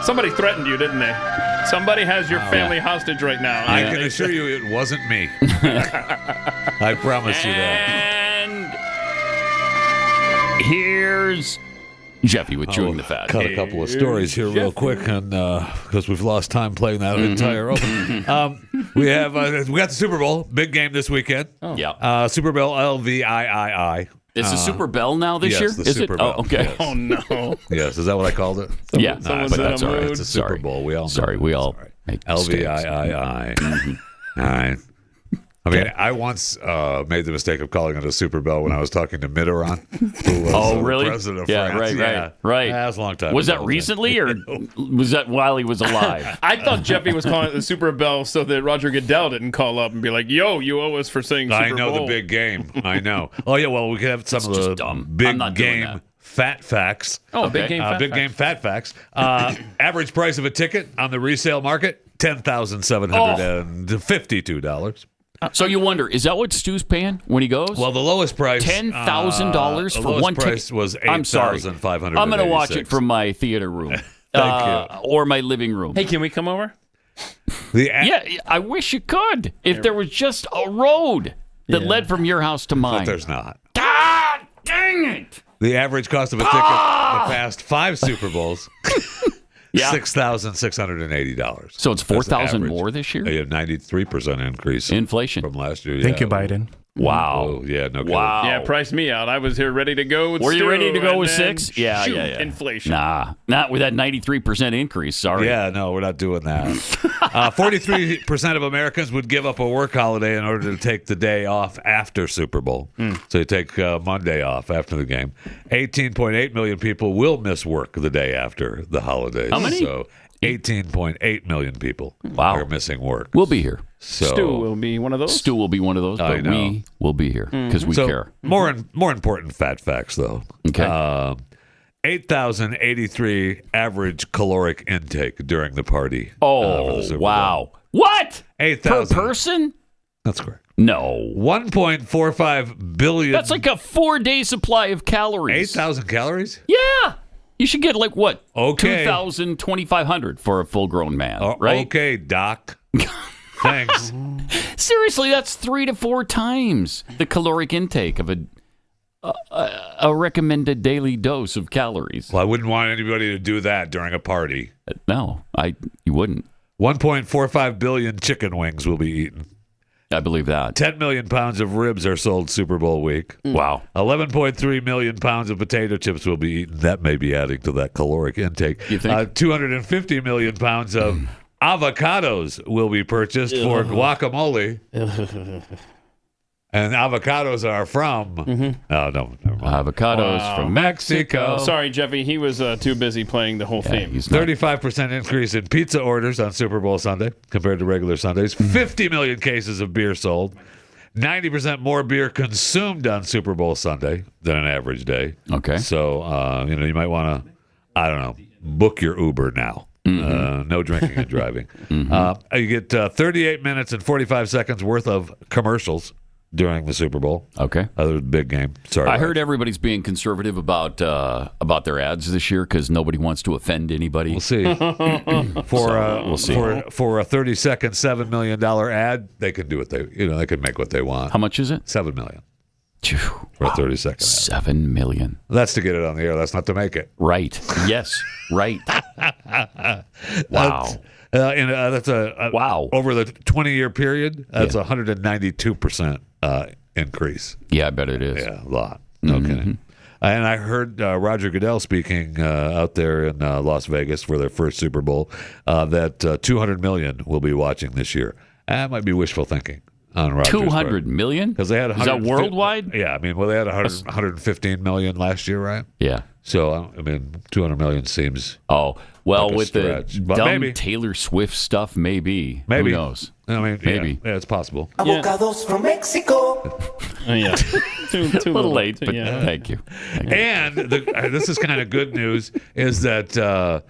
Somebody threatened you, didn't they? Somebody has your family hostage right now. I can assure you it wasn't me. I promise you that. And here's Jeffy with Chewing the Fat. Cut a couple of stories here real quick, and because we've lost time playing that entire open. We got the Super Bowl, big game this weekend. Oh. Yeah. Super Bowl LVIII. Is the Super Bell now this yes, year? The is Super it? Bowl. Oh, okay. Yes. Oh no. Yes, is that what I called it? Yeah, but that's all right. It's a Super Bowl. We all know. Sorry, we all make LVIII. All right. I mean, I once made the mistake of calling it a Super Bowl when I was talking to Mitterrand, who was really? the president of yeah, France. Right. That was a long time Was ago. that recently, or was that while he was alive? I thought Jeffy was calling it the Super Bowl so that Roger Goodell didn't call up and be like, yo, you owe us for saying Super Bowl. I know the big game. I know. Oh, yeah, well, we could have some of the big game fat facts. Oh, big game fat big facts. game fat facts. Average price of a ticket on the resale market, $10,752. So you wonder, is that what Stu's paying when he goes? Well, the lowest price, $10,000 for one ticket. price was $8,500. I'm going to watch it from my theater room. Thank you. Or my living room. Hey, can we come over? Yeah, I wish you could. If there was just a road that led from your house to mine. But there's not. God dang Dang it! The average cost of a ticket the past 5 Super Bowls, $6,680. So it's $4,000 more this year? A 93% increase. Inflation. From last year. Thank you, Biden. Wow. Oh, yeah, no kidding. Wow. Yeah, price me out. I was here ready to go with Were you Stu, ready to go and with then 6? Yeah. Inflation. Nah, not with that 93% increase. Sorry. Yeah, no, we're not doing that. 43% of Americans would give up a work holiday in order to take the day off after Super Bowl. So you take Monday off after the game. 18.8 million people will miss work the day after the holidays. How many? So 18.8 million people are missing work. We'll be here. So Stu will be one of those. Stu will be one of those, but we will be here because we care. More important fat facts, though. Okay. 8,083 average caloric intake during the party. Oh, wow. What? 8,000 per person? That's correct. No. 1.45 billion. That's like a 4-day supply of calories. 8,000 calories? Yeah. You should get like what? Okay. 2,000, 2,500 for a full-grown man, right? Okay, Doc. Thanks. Seriously, that's 3 to 4 times the caloric intake of a recommended daily dose of calories. Well, I wouldn't want anybody to do that during a party. No, you wouldn't. 1.45 billion chicken wings will be eaten. I believe that. 10 million pounds of ribs are sold Super Bowl week. Wow. 11.3 million pounds of potato chips will be eaten. That may be adding to that caloric intake. You think? 250 million pounds of avocados will be purchased for guacamole. And avocados are from... Oh, no. Never mind. Avocados from Mexico. Sorry, Jeffy. He was too busy playing the whole theme. 35% increase in pizza orders on Super Bowl Sunday compared to regular Sundays. 50 million cases of beer sold. 90% more beer consumed on Super Bowl Sunday than an average day. Okay. So, you might want to, I don't know, book your Uber now. No drinking and driving. You get 38 minutes and 45 seconds worth of commercials during the Super Bowl. Okay. Other big game. Sorry. I heard everybody's being conservative about their ads this year because nobody wants to offend anybody. We'll see. We'll see. For a 30-second, $7 million ad, they can do what they can make what they want. How much is it? $7 million. For a 30-second ad. $7 million. That's to get it on the air. That's not to make it. Right. Yes. Right. Wow. That's wow. Over the 20-year period, that's 192% increase. Yeah, I bet it is. Yeah, a lot. No kidding. And I heard Roger Goodell speaking out there in Las Vegas for their first Super Bowl that 200 million will be watching this year. That might be wishful thinking on Roger's 200 million? Because they had is that worldwide? Yeah, I mean, they had 115 million last year, right? Yeah. So, I mean, 200 million seems. Oh, well, like with stretch. the But dumb maybe. Taylor Swift stuff, maybe. Maybe. Who knows? I mean, maybe. Yeah, it's possible. Avocados from Mexico. Yeah. Too little late, but thank you. And this is kind of good news, is that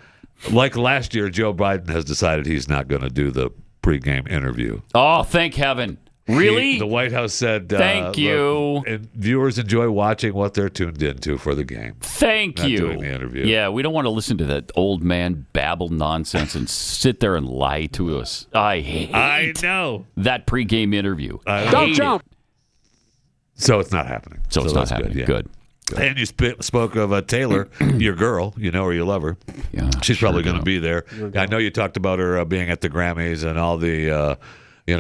like last year, Joe Biden has decided he's not going to do the pregame interview. Oh, thank heaven. Really? The White House said, thank you. And viewers enjoy watching what they're tuned into for the game. Thank Not you. doing the interview. Yeah, we don't want to listen to that old man babble nonsense and sit there and lie to us. I know that pregame interview. Don't jump. So it's not happening. So it's not that's happening. Good. And you spoke of Taylor, your girl. You know her, you love her. Yeah, she's probably going to be there. I know you talked about her being at the Grammys and all the.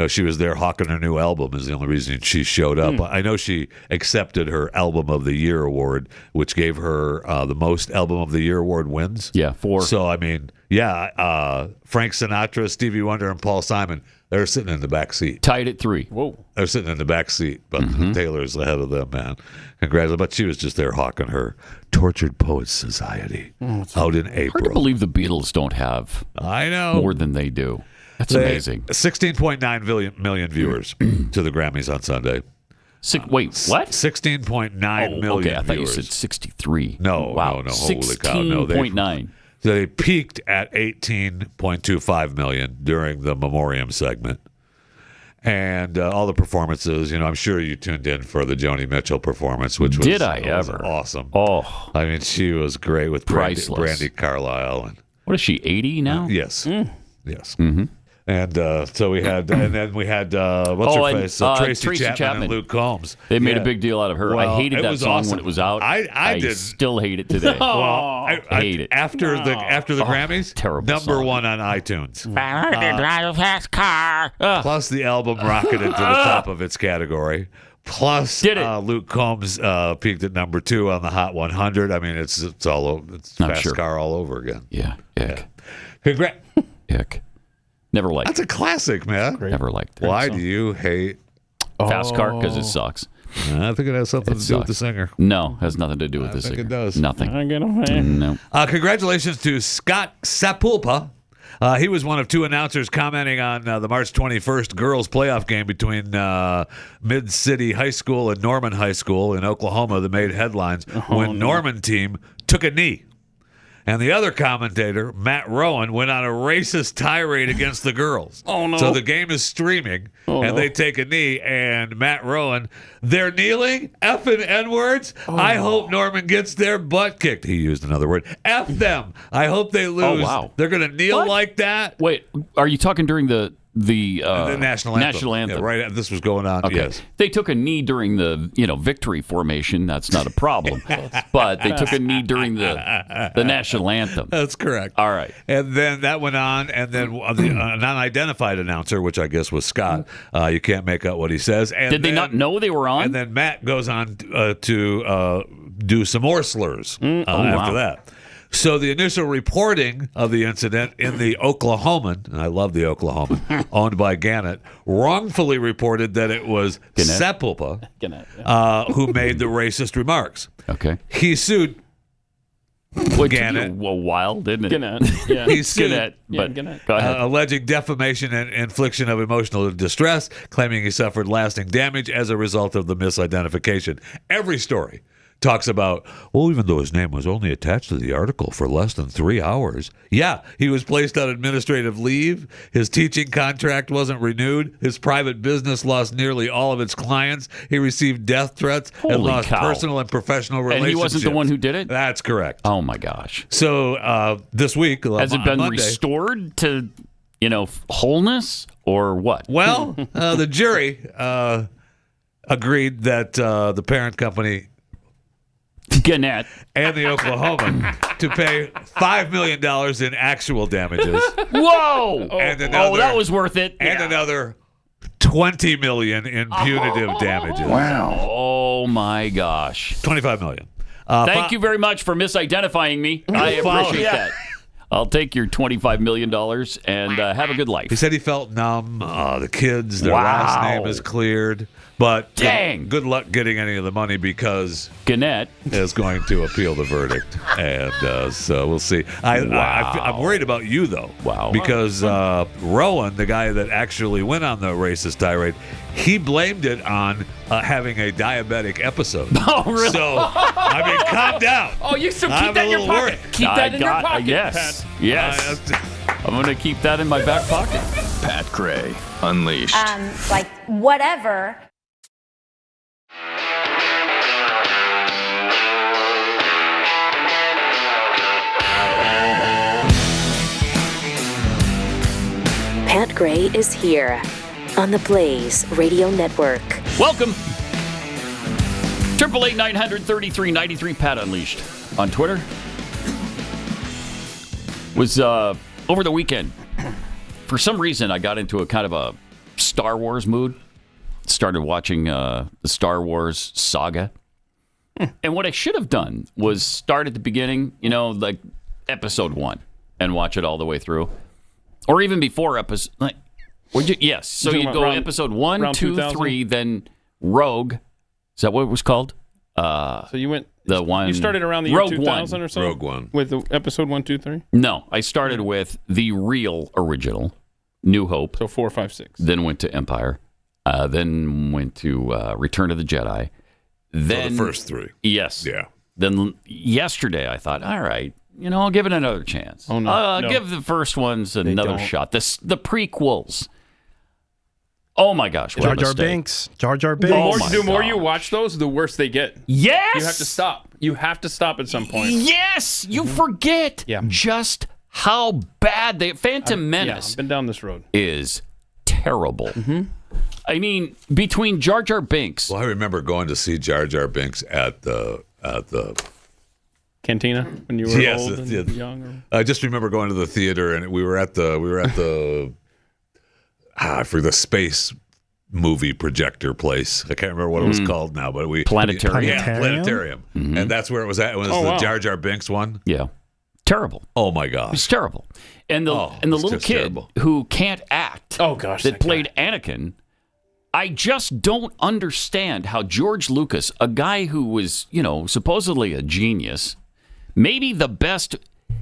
She was there hawking her new album is the only reason she showed up. I know she accepted her Album of the Year award, which gave her the most Album of the Year award wins. Yeah, 4. So, I mean, Frank Sinatra, Stevie Wonder, and Paul Simon, they're sitting in the back seat. Tied at 3. Whoa. They're sitting in the back seat, but Taylor's ahead of them, man. Congratulations. But she was just there hawking her Tortured Poets Society out in April. Hard to believe the Beatles don't have more than they do. That's amazing. 16.9 million viewers to the Grammys on Sunday. Wait, what? 16.9 million okay. I thought viewers. you said 63. No, wow. no. Holy cow. No, 16.9. They peaked at 18.25 million during the Memoriam segment. And all the performances, I'm sure you tuned in for the Joni Mitchell performance, which was, Did I ever? Awesome. Oh. I mean, she was great with Priceless. Brandy Carlisle. What is she, 80 now? Yes. Yes. And so we had, and then we had what's her face, Tracy Chapman and Luke Combs. They made a big deal out of her. Well, I hated that song awesome when it was out. I did. Still hate it today. Well, I hate it after the Grammys. Terrible. Number song. 1 on iTunes. Drive a fast car. Plus, the album rocketed to the top of its category. Plus, Luke Combs peaked at number 2 on the Hot 100. I mean, it's all over. It's fast car all over again. Yeah. Ick. Congrats. Ick. Never liked That's a classic, man. Never liked it. Why do you hate Fast Car? Because it sucks. I think it has something to do with the singer. No, has nothing to do with the singer. I think it does. Nothing. No. Congratulations to Scott Sapulpa. He was one of 2 announcers commenting on the March 21st girls playoff game between Mid-City High School and Norman High School in Oklahoma that made headlines when Norman team took a knee. And the other commentator, Matt Rowan, went on a racist tirade against the girls. Oh, no. So the game is streaming, and they take a knee, and Matt Rowan, they're kneeling, effing N-words. I hope Norman gets their butt kicked. He used another word. F them. I hope they lose. Oh, wow. They're going to kneel like that. Wait, are you talking during the national anthem? Yeah, right. This was going on. Okay. Yes. They took a knee during the victory formation. That's not a problem. But they took a knee during the national anthem. That's correct. All right. And then that went on, and then an unidentified announcer, which I guess was Scott. You can't make out what he says. And Did they not know they were on? And then Matt goes on to do some more slurs after that. So the initial reporting of the incident in the Oklahoman, and I love the Oklahoman, owned by Gannett, wrongfully reported that it was Sepulpa who made the racist remarks. Okay. He sued Gannett. A while, didn't it? Gannett. Yeah. He sued Gannett. But Gannett. Go ahead. alleging defamation and infliction of emotional distress, claiming he suffered lasting damage as a result of the misidentification. Every story talks about, well, even though his name was only attached to the article for less than 3 hours. Yeah, he was placed on administrative leave. His teaching contract wasn't renewed. His private business lost nearly all of its clients. He received death threats and lost personal and professional relationships. And he wasn't the one who did it? That's correct. Oh, my gosh. So this week, has it been Monday, restored to, wholeness or what? Well, the jury agreed that the parent company Gannett and the Oklahoman to pay $5 million in actual damages. Whoa! And another, that was worth it. And another $20 million in punitive damages. Wow! Oh my gosh! $25 million. Thank you very much for misidentifying me. I appreciate that. I'll take your $25 million and have a good life. He said he felt numb. The kids, their last name is cleared. But good luck getting any of the money because Gannett is going to appeal the verdict. And so we'll see. I'm worried about you, though. Wow. Because Rowan, the guy that actually went on the racist tirade, he blamed it on having a diabetic episode. Oh, really? So, I mean, calm down. Oh, you still keep that in your pocket. Worried. Keep that in your pocket, Yes. Pat. Yes. I'm going to keep that in my back pocket. Pat Gray, Unleashed. Like, whatever. Pat Gray is here on the Blaze Radio Network. Welcome. 888-933-93 Pat Unleashed on Twitter. Was over the weekend. For some reason, I got into a kind of a Star Wars mood. Started watching the Star Wars saga. And what I should have done was start at the beginning, like episode 1 and watch it all the way through. Or even before episode... Yes. So you go episode 1, 2, 3, then Rogue. Is that what it was called? So you went... The one... You started around the year Rogue 2000 One. or so? Rogue One. With the episode 1, 2, 3? No. I started with the real original, New Hope. So 4, 5, 6. Then went to Empire. Then went to Return of the Jedi. Then the first 3. Yes. Yeah. Then yesterday I thought, all right, I'll give it another chance. Oh, no. I'll give the first ones another shot. The prequels. Oh, my gosh. Jar Jar Binks. Jar Jar Binks. The more you watch those, the worse they get. Yes! You have to stop. You have to stop at some point. Yes! You forget Yeah. just how bad Phantom Menace I've been down this road. is terrible. I mean, between Jar Jar Binks. Well, I remember going to see Jar Jar Binks at the Cantina when you were old and young. I just remember going to the theater, and we were at the I forget the space movie projector place. I can't remember what it was called now, but Planetarium. Yeah, Planetarium, and that's where it was at. It was the Jar Jar Binks one. Yeah, terrible. Oh my gosh, it's terrible. And the little kid who can't act. Oh gosh, that played Anakin. I just don't understand how George Lucas, a guy who was, supposedly a genius, maybe the best,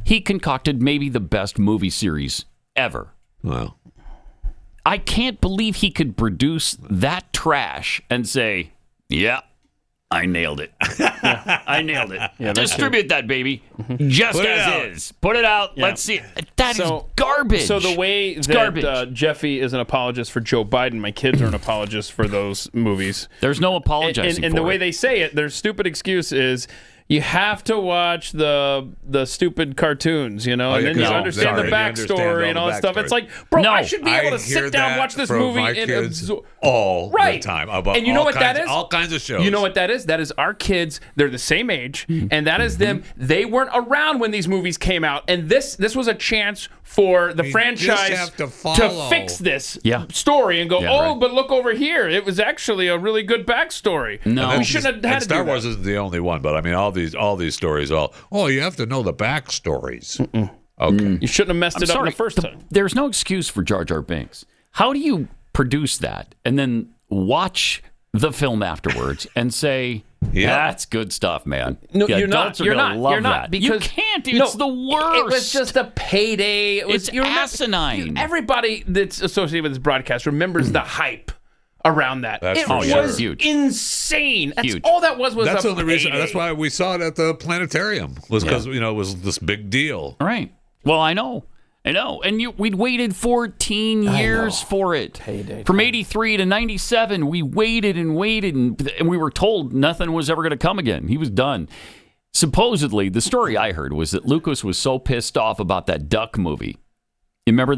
he concocted maybe the best movie series ever. Wow. I can't believe he could produce that trash and say, yeah, I nailed it. I nailed it. Distribute that, baby. Just as is. Put it out. Let's see. That is garbage. So the way that Jeffy is an apologist for Joe Biden, my kids are an apologist for those movies. There's no apologizing and the way they say it, their stupid excuse is, you have to watch the stupid cartoons, and then you understand the backstory and all that stuff. It's like, bro, I should be able to sit down and watch this movie and absorb all the time about and you know what that is? All kinds of shows. You know what that is? That is our kids. They're the same age, and that is them. They weren't around when these movies came out, and this was a chance for the franchise to fix this story and go, but look over here. It was actually a really good backstory. No, we shouldn't have had to Star do Wars that. isn't the only one, but I mean, all these stories, you have to know the backstories. Okay. You shouldn't have messed it up the first time. There's no excuse for Jar Jar Binks. How do you produce that and then watch the film afterwards and say, that's good stuff, man? No, you're not. You're not. Because you can't. It's the worst. It was just a payday. It's asinine. Everybody that's associated with this broadcast remembers the hype around that. It was huge. Insane. That's huge. all that was That's a the only reason. payday. That's why we saw it at the planetarium. Was because it was this big deal. Right. Well, I know. And we'd waited 14 years for it. From 83 to 97, we waited and waited, and we were told nothing was ever going to come again. He was done. Supposedly, the story I heard was that Lucas was so pissed off about that duck movie. You remember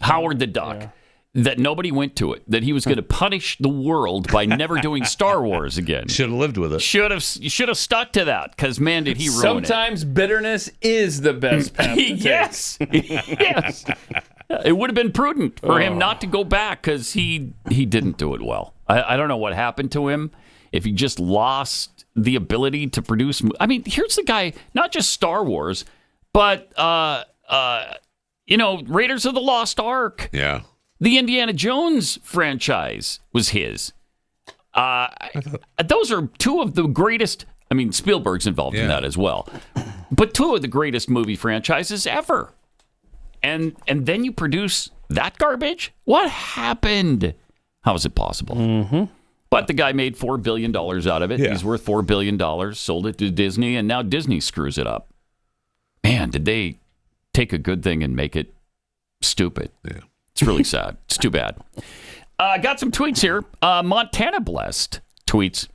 Howard the Duck? Yeah. That nobody went to it, that he was going to punish the world by never doing Star Wars again. Should have lived with it. You should have stuck to that, because, man, did he ruin Sometimes bitterness is the best path to take. Yes. It would have been prudent for him not to go back, because he didn't do it well. I don't know what happened to him, if he just lost the ability to produce. I mean, here's the guy, not just Star Wars, but, Raiders of the Lost Ark. Yeah. The Indiana Jones franchise was his. Those are two of the greatest. I mean, Spielberg's involved in that as well. But two of the greatest movie franchises ever. And then you produce that garbage? What happened? How is it possible? Mm-hmm. But the guy made $4 billion out of it. Yeah. He's worth $4 billion, sold it to Disney, and now Disney screws it up. Man, did they take a good thing and make it stupid? Yeah. It's really sad. It's too bad. Got some tweets here. Montana Blessed tweets,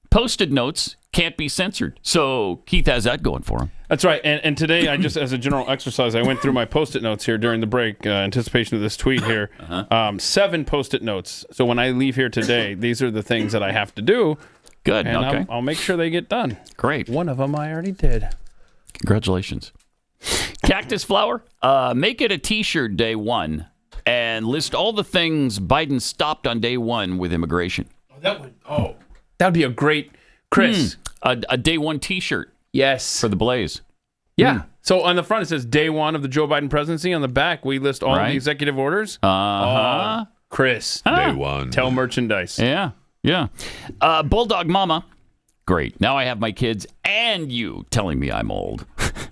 Post-it notes can't be censored. So Keith has that going for him. That's right. And today, I just, as a general exercise, I went through my Post-it notes here during the break, anticipation of this tweet here. 7 Post-it notes. So when I leave here today, these are the things that I have to do. Good. And okay. I'll make sure they get done. Great. One of them I already did. Congratulations. Cactus Flower, make it a T-shirt day one and list all the things Biden stopped on day one with immigration. That would be a great, Chris. A day one T-shirt. Yes. For the Blaze. Yeah. So on the front it says day one of the Joe Biden presidency. On the back we list all the executive orders. Chris. Day one. Tell merchandise. Yeah. Bulldog Mama. Great. Now I have my kids and you telling me I'm old.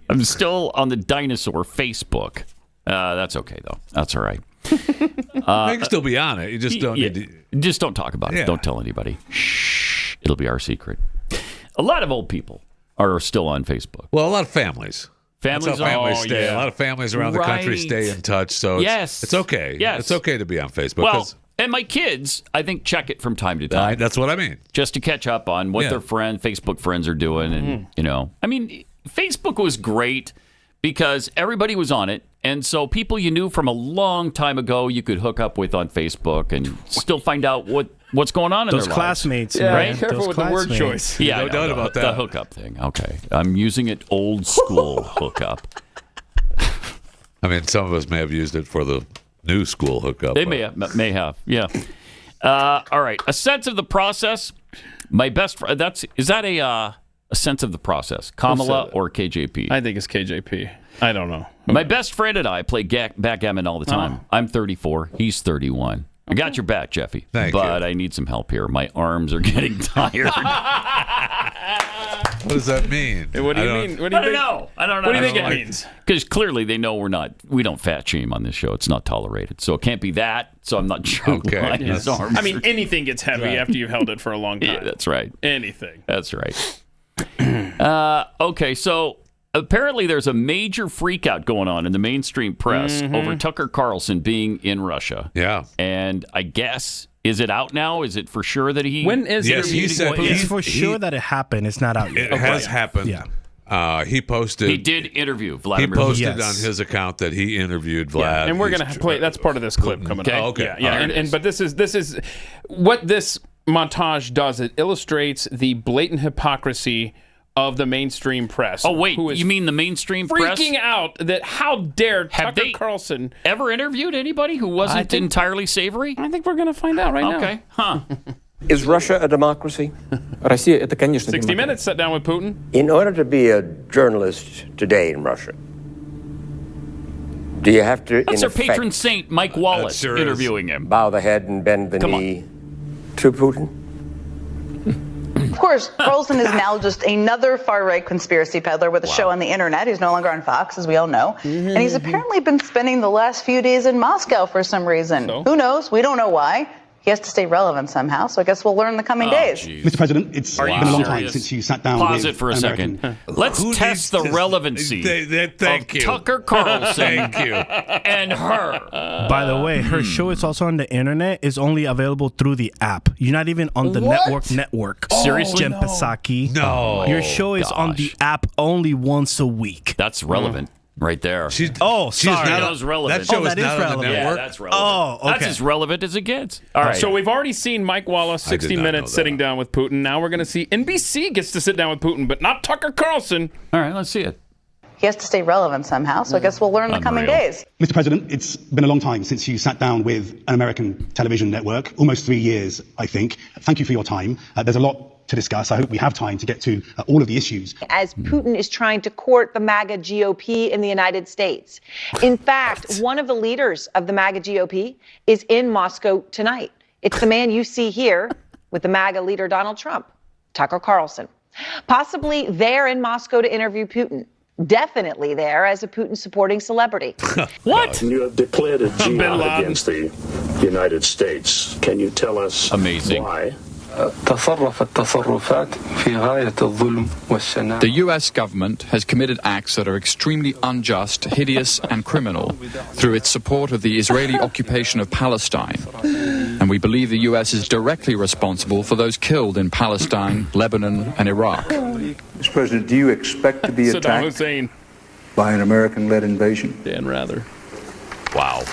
I'm still on the dinosaur Facebook. That's okay though. That's all right. You can still be on it. You just don't need to... Just don't talk about it. Don't tell anybody. Shh. It'll be our secret. A lot of old people are still on Facebook. Well, a lot of families. Families, That's how families stay. Yeah. A lot of families around the country stay in touch. So it's okay. Yes. It's okay to be on Facebook. Well, and my kids, I think, check it from time to time. That's what I mean. Just to catch up on what their Facebook friends are doing. And, I mean, Facebook was great because everybody was on it. And so people you knew from a long time ago you could hook up with on Facebook and still find out what's going on in those their classmates. lives. Yeah, right? careful with the word choice. Yeah, no doubt about that. The hookup thing. Okay. I'm using it old school hookup. I mean, some of us may have used it for the new school hookup. They may have. Yeah. All right. A sense of the process. My best friend. Is that a sense of the process? Kamala or KJP? I think it's KJP. I don't know. My best friend and I play backgammon all the time. I'm 34. He's 31. I got your back, Jeffy. Thank you. you. But I need some help here. My arms are getting tired. What does that mean? What do you mean? I don't know. What do you think it means? Because clearly they know we don't fat shame on this show. It's not tolerated. So it can't be that. So I'm not sure why his arms. I mean, anything gets heavy after you've held it for a long time. Yeah, that's right. Anything. That's right. Okay, so apparently there's a major freakout going on in the mainstream press over Tucker Carlson being in Russia. Yeah. And I guess, is it out now? Is it for sure that he... When is yes, it? He said It's for sure that it happened. It's not out yet. It has happened. Yeah. He posted. He did interview Vladimir. He posted Putin. on his account that he interviewed Vlad. Yeah, and we're going to play. That's part of this clip coming up. Okay. Yeah. But this is what this montage does. It illustrates the blatant hypocrisy of the mainstream press. Oh wait, who is you mean the mainstream press? Freaking out that how dare Tucker Carlson ever interviewed anybody who wasn't entirely savory? I think we're going to find out right now. Okay, huh? Is Russia a democracy? Россия это, конечно, 60 Minutes sat down with Putin. In order to be a journalist today in Russia, do you have to, That's in our patron saint, Mike Wallace, sure interviewing him. bow the head and bend the knee to Putin? Of course, Carlson is now just another far-right conspiracy peddler with a show on the internet. He's no longer on Fox, as we all know. And he's apparently been spending the last few days in Moscow for some reason. Who knows? We don't know why. He has to stay relevant somehow, so I guess we'll learn in the coming days. Mr. President, it's been a long time since you sat down Pause with it for a American. second. Let's test the relevancy of Tucker Carlson and her. By the way, her show is also on the internet. It's only available through the app. You're not even on the network. Seriously? Jen Psaki. No. Your show is on the app only once a week. That's relevant. Right there. Sorry. That was relevant. That show is not on the network. Yeah, that's relevant. Oh, okay. That's as relevant as it gets. All right. So we've already seen Mike Wallace, 60 Minutes, sitting down with Putin. Now we're going to see NBC gets to sit down with Putin, but not Tucker Carlson. All right, let's see it. He has to stay relevant somehow, so I guess we'll learn in the coming days. Mr. President, it's been a long time since you sat down with an American television network, almost 3 years, I think. Thank you for your time. There's a lot to discuss. I hope we have time to get to all of the issues. As Putin is trying to court the MAGA GOP in the United States. In fact, one of the leaders of the MAGA GOP is in Moscow tonight. It's the man you see here with the MAGA leader Donald Trump, Tucker Carlson. Possibly there in Moscow to interview Putin. Definitely there as a Putin-supporting celebrity. What? You have declared a jihad against the United States. Can you tell us why? The U.S. government has committed acts that are extremely unjust, hideous, and criminal through its support of the Israeli occupation of Palestine. And we believe the U.S. is directly responsible for those killed in Palestine, Lebanon, and Iraq. Mr. President, do you expect to be attacked by an American-led invasion? Dan Rather. Wow.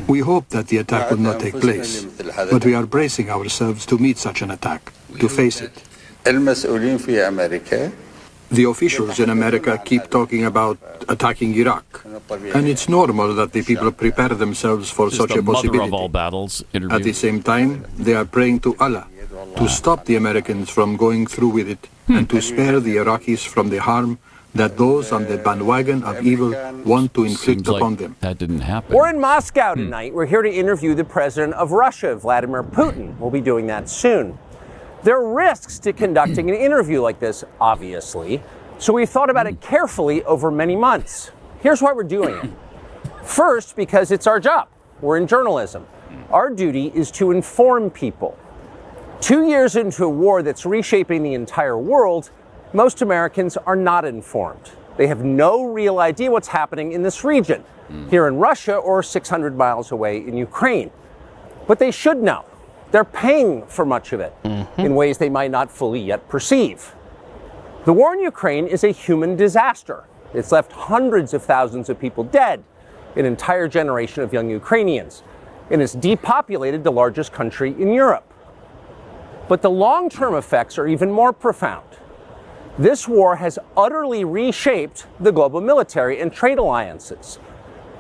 We hope that the attack will not take place, but we are bracing ourselves to meet such an attack, to face it. The officials in America keep talking about attacking Iraq, and it's normal that the people prepare themselves for such a Mother possibility. of all battles interview. At the same time, they are praying to Allah to stop the Americans from going through with it and to spare the Iraqis from the harm that those on the bandwagon of evil want to inflict upon them. That didn't happen. We're in Moscow tonight. We're here to interview the president of Russia, Vladimir Putin. We'll be doing that soon. There are risks to conducting an interview like this, obviously, so we thought about it carefully over many months. Here's why we're doing it. First, because it's our job. We're in journalism. Our duty is to inform people. 2 years into a war that's reshaping the entire world, most Americans are not informed. They have no real idea what's happening in this region, here in Russia or 600 miles away in Ukraine. But they should know. They're paying for much of it in ways they might not fully yet perceive. The war in Ukraine is a human disaster. It's left hundreds of thousands of people dead, an entire generation of young Ukrainians, and it's depopulated the largest country in Europe. But the long-term effects are even more profound. This war has utterly reshaped the global military and trade alliances,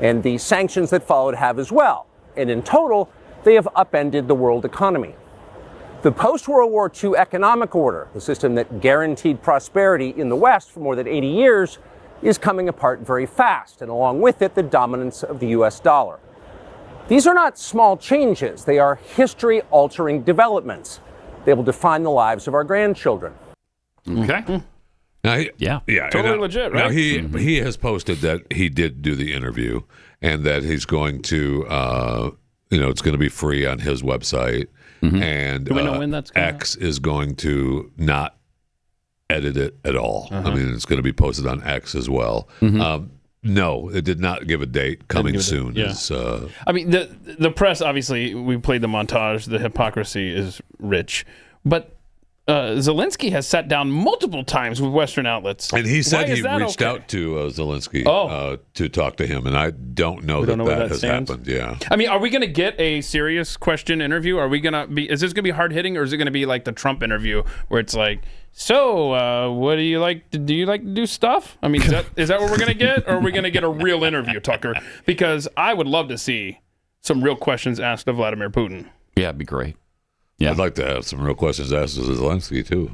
and the sanctions that followed have as well. And in total, they have upended the world economy. The post-World War II economic order, the system that guaranteed prosperity in the West for more than 80 years, is coming apart very fast, and along with it, the dominance of the U.S. dollar. These are not small changes. They are history-altering developments. They will define the lives of our grandchildren. Okay. Now Totally legit, right? Now he has posted that he did do the interview and that he's going to, it's going to be free on his website. And Do we know when that's going X is going to not edit it at all. I mean, it's going to be posted on X as well. No, it did not give a date. Coming soon. I mean, the press, obviously, we played the montage. The hypocrisy is rich. But Zelensky has sat down multiple times with Western outlets. And he said he reached out to Zelensky to talk to him, and I don't know that has happened. Yeah. I mean, are we going to get a serious question interview? Are we going to be? Is this going to be hard hitting, or is it going to be like the Trump interview, where it's like, so what do you like? Do you like to do stuff? I mean, is that what we're going to get, or are we going to get a real interview, Tucker? Because I would love to see some real questions asked of Vladimir Putin. Yeah, it'd be great. Yeah. I'd like to have some real questions asked of Zelensky, too.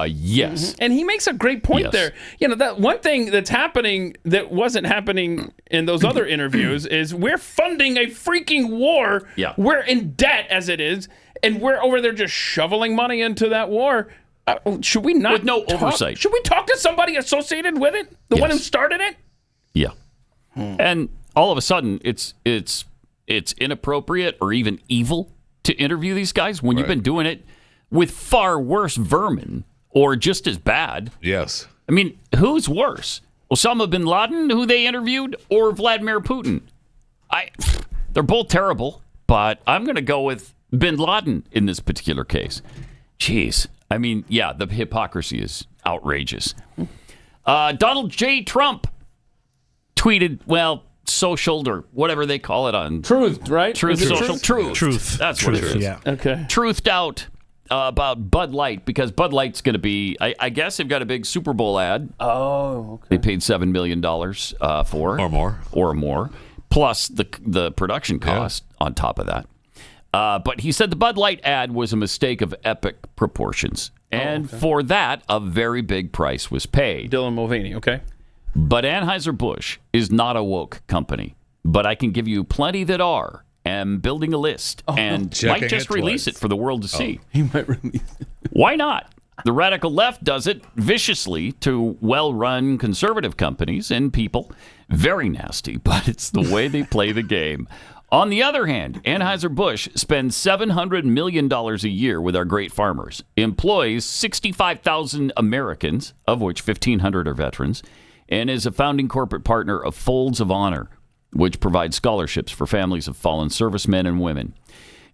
Yes. And he makes a great point there. You know, that one thing that's happening that wasn't happening in those other interviews is we're funding a freaking war. Yeah. We're in debt as it is, and we're over there just shoveling money into that war. Should we not? With no oversight. Should we talk to somebody associated with it? The one who started it? Yeah. And all of a sudden, it's inappropriate or even evil to interview these guys when you've been doing it with far worse vermin or just as bad. Yes. I mean, who's worse? Osama bin Laden, who they interviewed, or Vladimir Putin? They're both terrible, but I'm going to go with bin Laden in this particular case. Jeez. I mean, yeah, the hypocrisy is outrageous. Donald J. Trump tweeted, socialed or whatever they call it on Truth, right? Truth social. Truth. That's what it is. Yeah. Okay. Truthed out about Bud Light because Bud Light's going to be, I guess they've got a big Super Bowl ad. Oh, okay. They paid $7 million for. Or more. Plus the production cost on top of that. But he said the Bud Light ad was a mistake of epic proportions. And for that, a very big price was paid. Dylan Mulvaney, okay. But Anheuser-Busch is not a woke company. But I can give you plenty that are. Am building a list and might just release it for the world to see. He might release it. Why not? The radical left does it viciously to well-run conservative companies and people. Very nasty, but it's the way they play the game. On the other hand, Anheuser-Busch spends $700 million a year with our great farmers, employs 65,000 Americans, of which 1,500 are veterans, and is a founding corporate partner of Folds of Honor, which provides scholarships for families of fallen servicemen and women.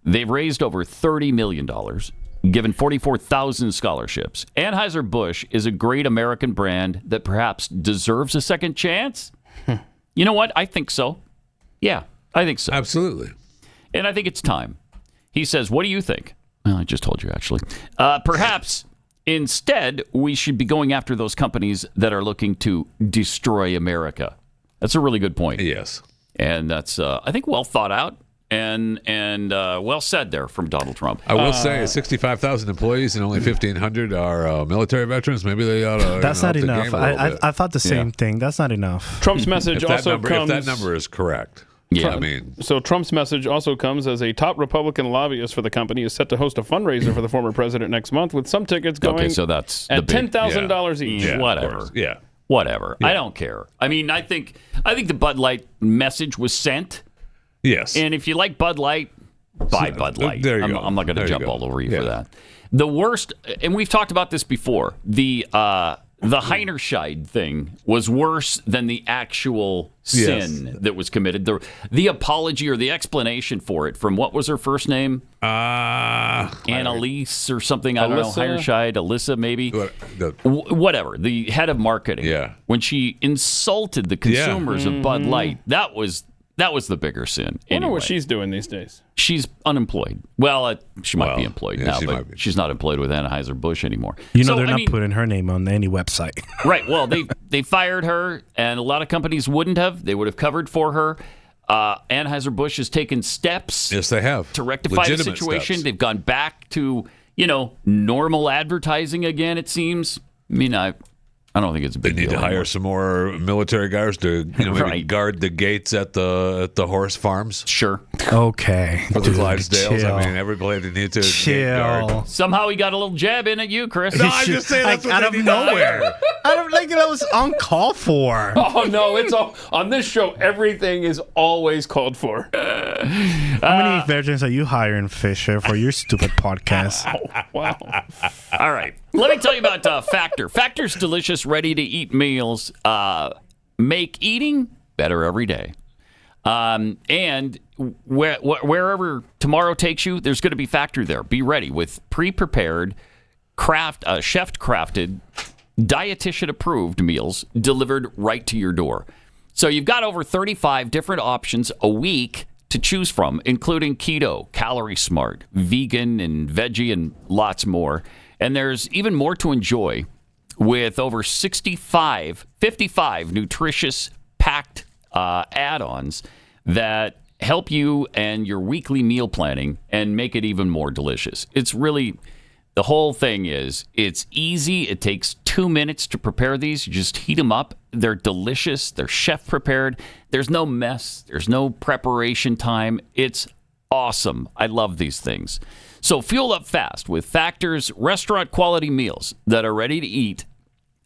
They've raised over $30 million, given 44,000 scholarships. Anheuser-Busch is a great American brand that perhaps deserves a second chance. You know what? I think so. Yeah, I think so. Absolutely. And I think it's time. He says, what do you think? Well, I just told you, actually. Perhaps instead, we should be going after those companies that are looking to destroy America. That's a really good point. Yes. And that's, I think, well thought out and well said there from Donald Trump. I will say 65,000 employees and only 1,500 are military veterans. Maybe they ought to. That's not enough. I thought the same thing. That's not enough. Trump's message also comes. If that number is correct. Yeah, so Trump's message also comes as a top Republican lobbyist for the company is set to host a fundraiser for the former president next month with some tickets going so that's at $10,000 each. Yeah, whatever. Whatever. Yeah. I don't care. I mean, I think the Bud Light message was sent. Yes. And if you like Bud Light, buy Bud Light. There you go. I'm not going to jump all over you for that. The worst, and we've talked about this before, the the Heinerscheid thing was worse than the actual sin that was committed. The apology or the explanation for it from what was her first name? Annalise or something. I don't know. Heinerscheid, Alyssa maybe. Whatever. The head of marketing. Yeah. When she insulted the consumers of Bud Light, that was the bigger sin. I wonder what she's doing these days. She's unemployed. Well, she might be employed now, but she's not employed with Anheuser-Busch anymore. They're not putting her name on any website. Right. Well, they fired her, and a lot of companies wouldn't have. They would have covered for her. Anheuser-Busch has taken steps. Yes, they have. To rectify the situation. Steps. They've gone back to, normal advertising again, it seems. I mean, I don't think it's a big deal. They need to hire some more military guards to maybe guard the gates at the horse farms. Sure. Okay. For the Clydesdales. Chill. I mean, everybody needs to gate guard. Somehow he got a little jab in at you, Chris. No, I'm just saying that's out of nowhere. I don't think that was uncalled for. Oh no, it's all on this show. Everything is always called for. How many virgins are you hiring, Fisher, for your stupid podcast? Wow. All right. Let me tell you about Factor. Factor's delicious, ready-to-eat meals make eating better every day. And wherever tomorrow takes you, there's going to be Factor there. Be ready with pre-prepared, chef-crafted, dietitian-approved meals delivered right to your door. So you've got over 35 different options a week to choose from, including keto, calorie smart, vegan, and veggie, and lots more. And there's even more to enjoy with over 55 nutritious packed add-ons that help you and your weekly meal planning and make it even more delicious. It's really, the whole thing is, it's easy. It takes 2 minutes to prepare these. You just heat them up. They're delicious. They're chef prepared. There's no mess. There's no preparation time. It's awesome. I love these things. So fuel up fast with Factor's restaurant quality meals that are ready to eat,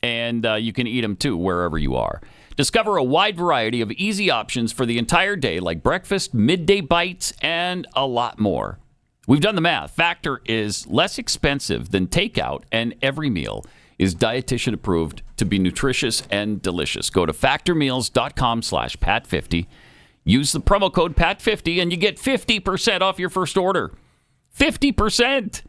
and you can eat them too wherever you are. Discover a wide variety of easy options for the entire day, like breakfast, midday bites, and a lot more. We've done the math. Factor is less expensive than takeout, and every meal is dietitian approved to be nutritious and delicious. Go to factormeals.com/Pat50. Use the promo code Pat50 and you get 50% off your first order. 50%!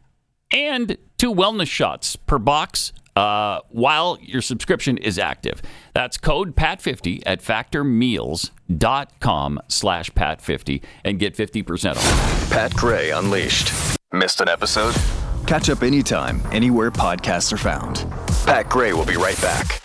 And 2 wellness shots per box while your subscription is active. That's code Pat50 at factormeals.com/Pat50 and get 50% off. Pat Gray Unleashed. Missed an episode? Catch up anytime, anywhere podcasts are found. Pat Gray will be right back.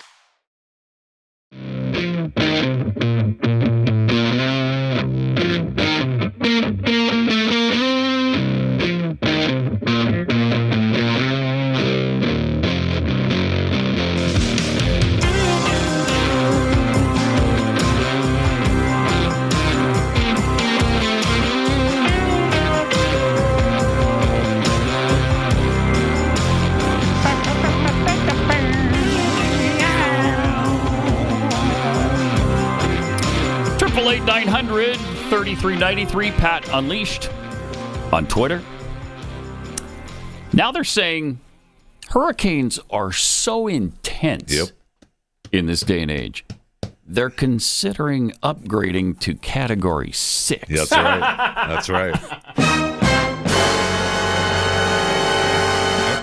Eight 900 3393 Pat Unleashed on Twitter. Now they're saying hurricanes are so intense in this day and age. They're considering upgrading to Category 6. That's right. That's right.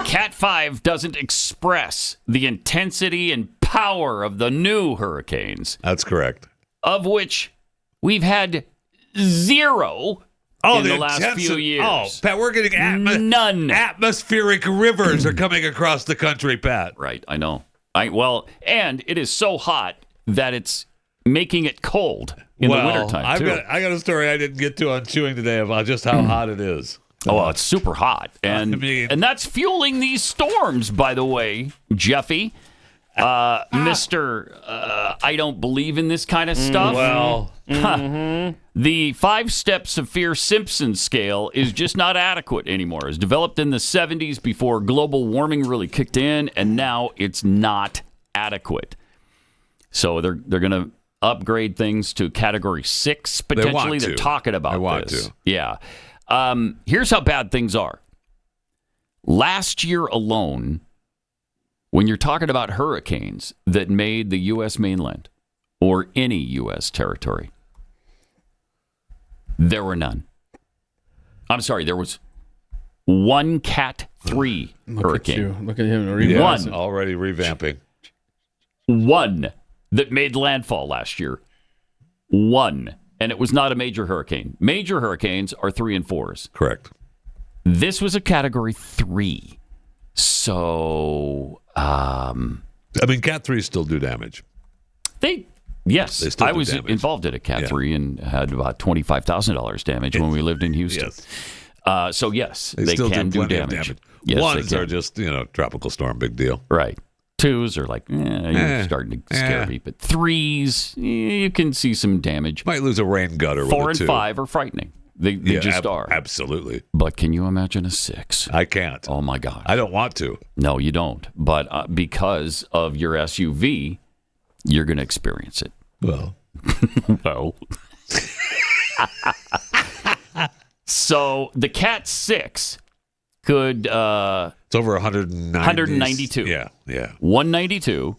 Cat 5 doesn't express the intensity and power of the new hurricanes. That's correct. Of which we've had 0 in the last few years. Oh, Pat, we're getting none. Atmospheric rivers are coming across the country, Pat. Right, I know. And it is so hot that it's making it cold in the wintertime, too. I got a story I didn't get to on Chewing today about just how hot it is. Oh, it's super hot. And that's fueling these storms, by the way, Jeffy. Mr. I don't believe in this kind of stuff. Well, the 5-step Saffir-Simpson scale is just not adequate anymore. It was developed in the 70s before global warming really kicked in, and now it's not adequate. So they're going to upgrade things to Category 6 potentially. They're talking about this. Yeah. Here's how bad things are. Last year alone, when you're talking about hurricanes that made the U.S. mainland or any U.S. territory, there were none. I'm sorry, there was one Cat 3 hurricane. Look at him. One. Already revamping. One that made landfall last year. One. And it was not a major hurricane. Major hurricanes are 3 and 4s. Correct. This was a Category 3. So, I mean, Cat 3s still do damage. Yes. I was involved in a Cat 3 and had about $25,000 damage when we lived in Houston. Yes. So, yes, they can still do damage. Yes, Ones are just, tropical storm, big deal. Right. 2s are like, you're starting to scare me. But 3s, you can see some damage. Might lose a rain gutter with 4 a 2. and 5 are frightening. They just are. Absolutely. But can you imagine a 6? I can't. Oh, my gosh. I don't want to. No, you don't. But because of your SUV, you're going to experience it. Well. Well. So the Cat 6 could... it's over 192. Yeah. 192.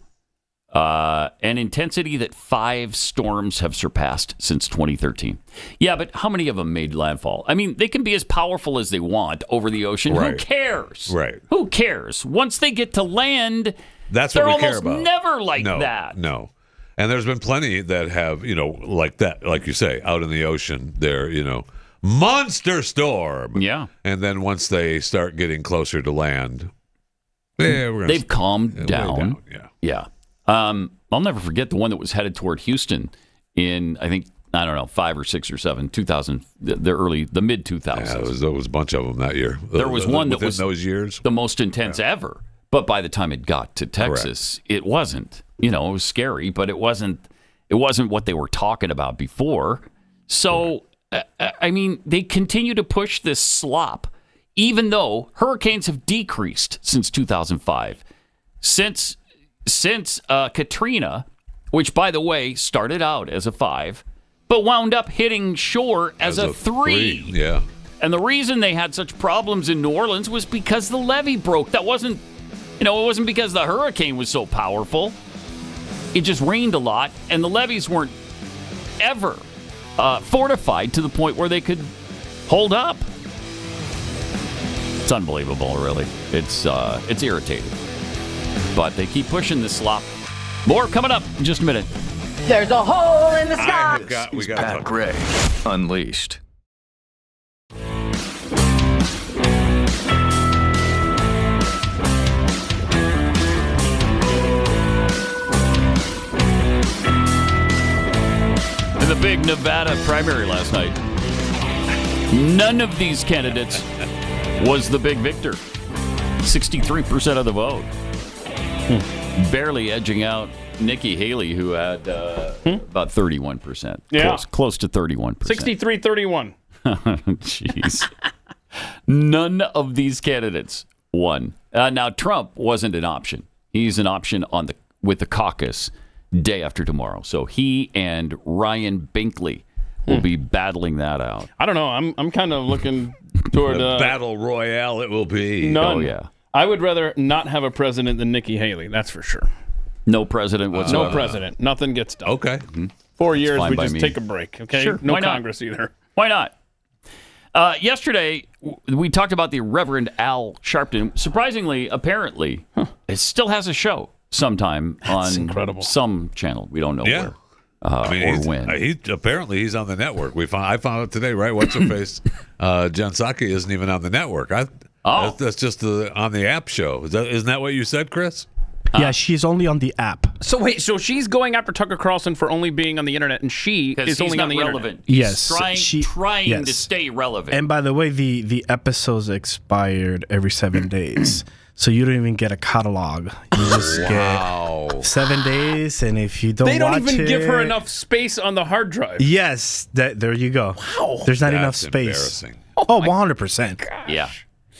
An intensity that 5 storms have surpassed since 2013. Yeah, but how many of them made landfall? I mean, they can be as powerful as they want over the ocean. Right. Who cares? Right. Who cares? Once they get to land, that's they're what we care almost about. never like that. No. And there's been plenty that have, like that, like you say, out in the ocean, they're, monster storm. Yeah. And then once they start getting closer to land, they've calmed down. Yeah. I'll never forget the one that was headed toward Houston in, I think, 5 or 6 or 7, 2000, the mid 2000s. Yeah, there was a bunch of them that year. There was one that was those years the most intense ever. But by the time it got to Texas, it wasn't. It was scary, but it wasn't what they were talking about before. So, I mean, they continue to push this slop, even though hurricanes have decreased since 2005. Since Katrina, which, by the way, started out as a 5, but wound up hitting shore as a 3. Yeah. And the reason they had such problems in New Orleans was because the levee broke. That wasn't, it wasn't because the hurricane was so powerful. It just rained a lot, and the levees weren't ever fortified to the point where they could hold up. It's unbelievable, really. It's irritating. But they keep pushing this slop. More coming up in just a minute. There's a hole in the sky. We got Pat Gray Unleashed. In the big Nevada primary last night, none of these candidates was the big victor. 63% of the vote. Barely edging out Nikki Haley, who had about 31%. Yeah. Close to 31%. 63-31. Jeez. None of these candidates won. Now, Trump wasn't an option. He's an option with the caucus day after tomorrow. So he and Ryan Binkley will be battling that out. I don't know. I'm kind of looking toward the battle royale. It will be. None. Oh yeah. I would rather not have a president than Nikki Haley. That's for sure. No president whatsoever. No president. Nothing gets done. Okay. 4 years, we by just me. take a break. Okay. Sure. No Why not? Congress either. Why not? Yesterday, we talked about the Reverend Al Sharpton. Surprisingly, apparently, it still has a show sometime on some channel. We don't know where or when. Apparently, he's on the network. I found out today, right? What's her face? Jen Psaki isn't even on the network. That's just on the app show. Isn't that what you said, Chris? Yeah, she's only on the app. So wait, so she's going after Tucker Carlson for only being on the internet, and she is only on the relevant. internet. He's trying to stay relevant. And by the way, the episodes expired every 7 days. So you don't even get a catalog. You just get 7 days, and if you don't they don't watch even it, give her enough space on the hard drive. Yes, there you go. Wow. There's not That's enough space. embarrassing. Oh, 100%. Yeah.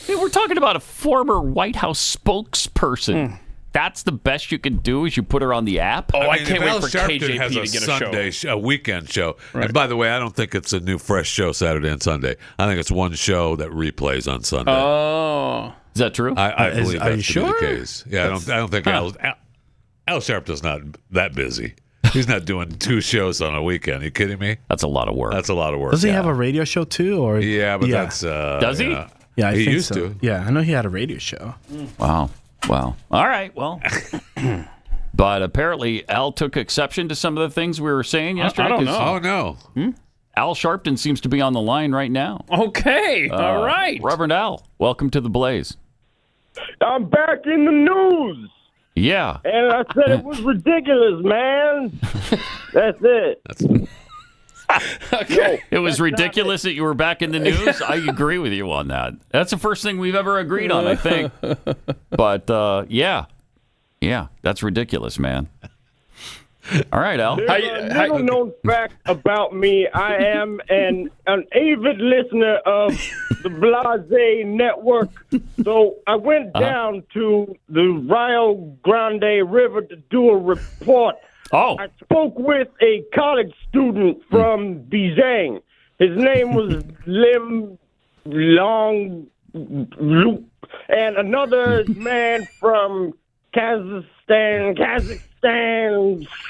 Hey, we're talking about a former White House spokesperson that's the best you can do is you put her on the app? I can't wait for Sharpton KJP has to a get Sunday a show. a weekend show. Right. And by the way, I don't think it's a new fresh show Saturday and Sunday. I think it's one show that replays on Sunday. Oh, is that true? I believe are you that's sure? the case. Yeah, I don't think Al Sharpton's not that busy. He's not doing 2 shows on a weekend. Are you kidding me? That's a lot of work. That's a lot of work. Does he have a radio show too? Or Yeah, but that's Does he? Yeah, I he think used so. to. Yeah, I know he had a radio show. Wow. All right. Well, but apparently Al took exception to some of the things we were saying yesterday. I don't know. Oh no. Al Sharpton seems to be on the line right now. Okay. All right. Reverend Al, welcome to the Blaze. I'm back in the news. Yeah. And I said it was ridiculous, man. That's it. Okay. It was ridiculous that you were back in the news. I agree with you on that. That's the first thing we've ever agreed on, I think. But yeah, that's ridiculous, man. All right, Al. There's a little known fact about me. I am an avid listener of the Blase Network. So I went down to the Rio Grande River to do a report. Oh. I spoke with a college student from Beijing. His name was Lim Long Luke, and another man from Kazakhstan,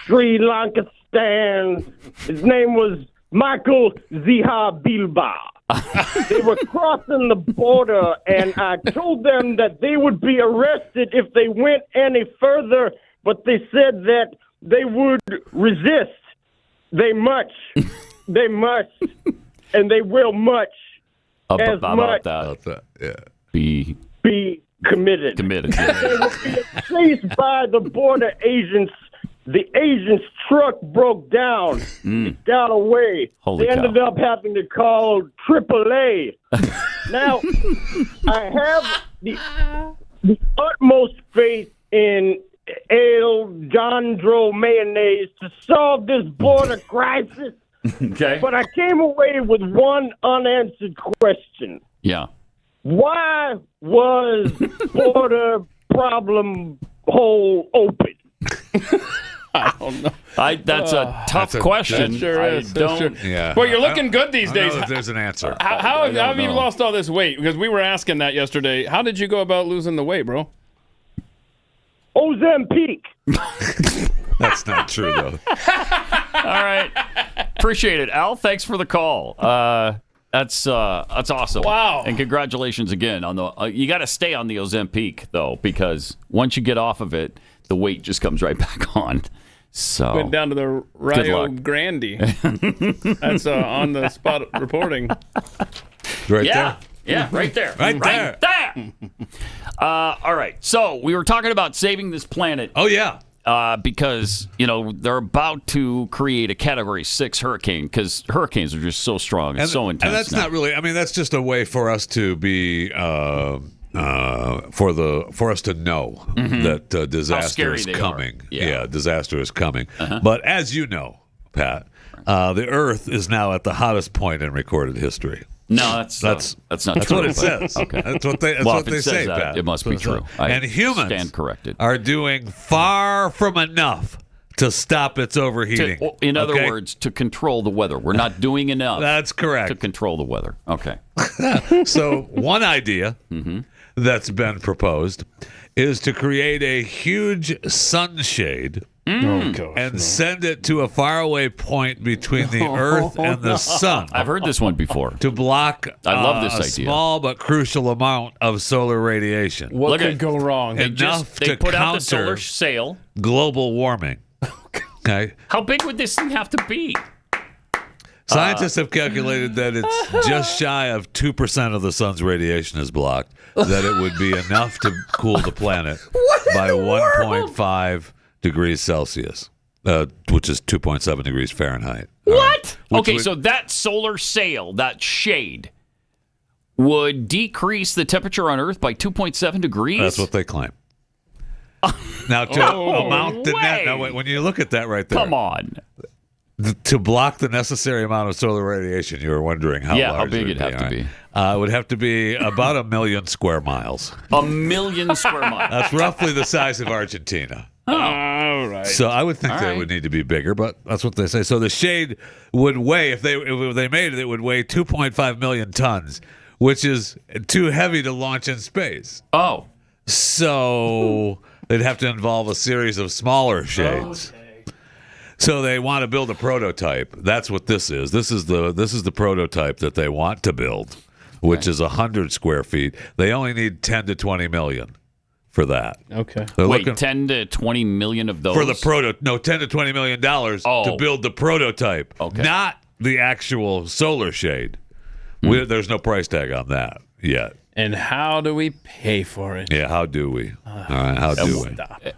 Sri Lanka. His name was Michael Ziha Bilba. They were crossing the border, and I told them that they would be arrested if they went any further, but they said that they would resist. They must, and they will much About that. Yeah. be committed. Committed. They were being chased by the border agents. The agent's truck broke down. It got away. Holy they ended cow. up having to call AAA. Now, I have the utmost faith in Alejandro Mayorkas to solve this border crisis. Okay. But I came away with one unanswered question. Yeah. Why was border problem hole open? I don't know. That's a tough question. That sure is. I don't. Yeah. Well, you're looking good these I don't days. know if there's an answer. How have you lost all this weight? Because we were asking that yesterday. How did you go about losing the weight, bro? Ozempic. That's not true, though. All right. Appreciate it, Al. Thanks for the call. That's awesome. Wow. And congratulations again on the. You got to stay on the Ozempic though, because once you get off of it, the weight just comes right back on. So Went down to the Rio Grande. That's on the spot reporting. Right there. Yeah, right there. Right there. All right. So we were talking about saving this planet. Oh, yeah. Because, they're about to create a Category 6 hurricane because hurricanes are just so strong and so intense. And that's now. not really, that's just a way for us to be, for us to know that disaster is coming. Yeah, disaster is coming. But as you know, Pat, the Earth is now at the hottest point in recorded history. No, that's not true. That's what it says. Okay. That's what they say, that, Pat. it must be true. And humans stand corrected. are doing far from enough to stop its overheating. In other words, to control the weather. We're not doing enough. That's correct. To control the weather. Okay. So one idea that's been proposed is to create a huge sunshade and send it to a faraway point between the Earth and the sun. I've heard this one before. To block I love this a idea. small but crucial amount of solar radiation. What could go wrong? They Enough they to put out the counter solar sail. global warming. Okay. How big would this thing have to be? Scientists have calculated that it's just shy of 2% of the sun's radiation is blocked, that it would be enough to cool the planet by 1.5 degrees Celsius, which is 2.7 degrees Fahrenheit. What? Okay, so that solar sail, that shade, would decrease the temperature on Earth by 2.7 degrees? That's what they claim. Now, to amount to that, now when you look at that right there. Come on. To block the necessary amount of solar radiation, you were wondering how large how big it it'd have to be. It would have to be about 1 million square miles. 1 million square miles. That's roughly the size of Argentina. All right. So I would think they would need to be bigger, but that's what they say. So the shade would weigh, if they made it, it would weigh 2.5 million tons, which is too heavy to launch in space. Oh. So they'd have to involve a series of smaller shades. Okay. So they want to build a prototype. That's what this is. This is the prototype that they want to build, which is 100 square feet. They only need 10 to 20 million for that. Okay. Wait, 10 to 20 million of those? For the 10 to 20 million dollars to build the prototype, not the actual solar shade. There's no price tag on that yet. And how do we pay for it? Yeah, how do we? All right, how do we?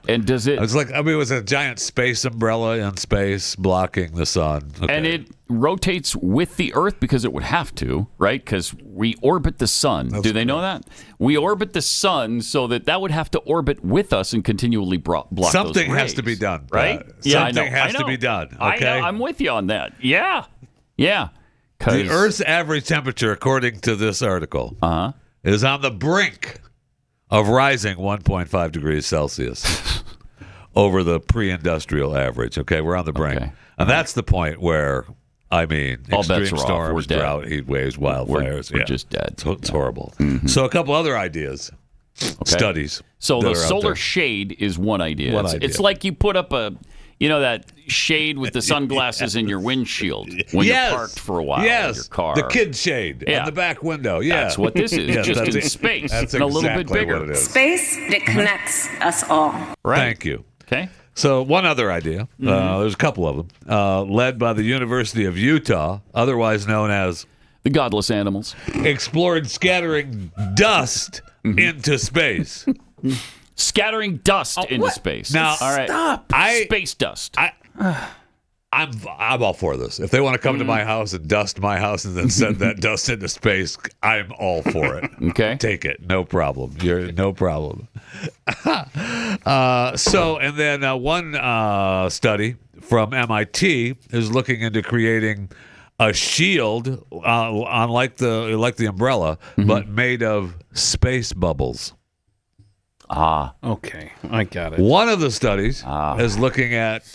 And does it? It's like, I mean, it was a giant space umbrella in space blocking the sun. Okay. And it rotates with the Earth because it would have to, right? Because we orbit the sun. Do they know that? We orbit the sun so that would have to orbit with us and continually block something those rays, has to be done, right? Yeah, something has to be done. Okay, I'm with you on that. Yeah. The Earth's average temperature, according to this article, is on the brink of rising 1.5 degrees Celsius over the pre-industrial average. Okay, we're on the brink. Okay. And that's the point where, I mean, all extreme storms, drought, heat waves, wildfires. We're just dead. It's horrible. Mm-hmm. So a couple other ideas, studies. So the solar shade is one idea. It's like you put up that shade with the sunglasses in your windshield when you're parked for a while in your car. The kid shade on the back window. Yeah. That's what this is, just in space. That's and exactly a little bit bigger. What it is. Space that connects us all. Right. Thank you. Okay. So one other idea, there's a couple of them, led by the University of Utah, otherwise known as the Godless Animals, explored scattering dust into space. Scattering dust into space. Now, all right. Stop. Space dust. I'm all for this. If they want to come to my house and dust my house and then send that dust into space, I'm all for it. Okay. Take it. No problem. No problem. And then one study from MIT is looking into creating a shield, like the umbrella, but made of space bubbles. Okay. I got it. One of the studies is looking at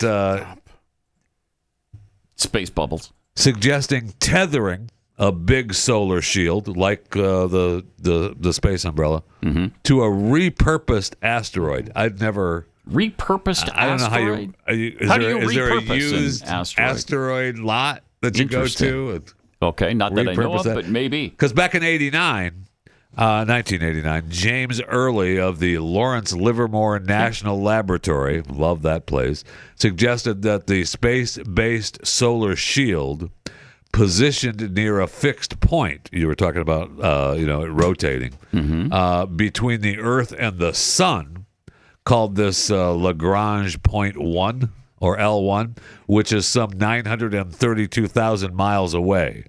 space bubbles, suggesting tethering a big solar shield like the space umbrella to a repurposed asteroid. I'd never repurposed. I don't know how you. Is there a used asteroid lot that you go to? Okay, not that I know of, but maybe. Because back in 1989, James Early of the Lawrence Livermore National Laboratory, love that place, suggested that the space-based solar shield positioned near a fixed point, you were talking about, rotating, between the Earth and the Sun, called this Lagrange Point 1, or L1, which is some 932,000 miles away,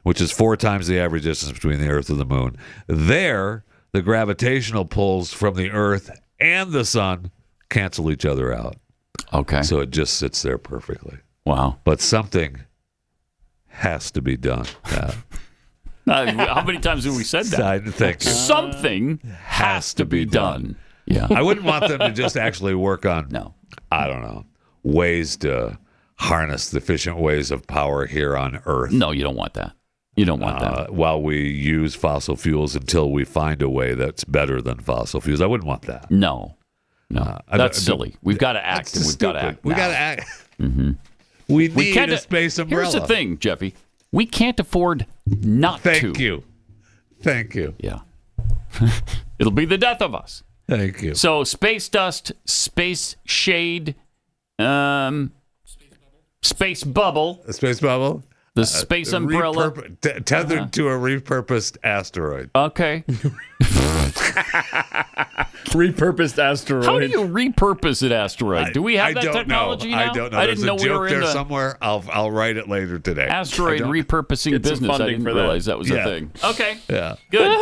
which is 4 times the average distance between the Earth and the Moon. There, the gravitational pulls from the Earth and the Sun cancel each other out. Okay. So it just sits there perfectly. Wow. But something has to be done. How many times have we said that? Thank you. Something has to be done. Yeah. I wouldn't want them to just actually work on, I don't know, ways to harness the efficient ways of power here on Earth. No, you don't want that. You don't want that. While we use fossil fuels until we find a way that's better than fossil fuels. I wouldn't want that. No. That's silly. We've got to act. We've got to act. We've got to act. We need a space umbrella. Here's the thing, Jeffy. We can't afford not to. Thank you. Yeah. It'll be the death of us. Thank you. So space dust, space shade, space bubble. A space bubble? The space umbrella. Tethered to a repurposed asteroid. Okay. Repurposed asteroid. How do you repurpose an asteroid? Do we have that technology now? I don't know. I There's didn't know a we joke were in there somewhere. I'll write it later today. Asteroid repurposing business. I didn't realize that was a thing. Okay. Yeah. Good.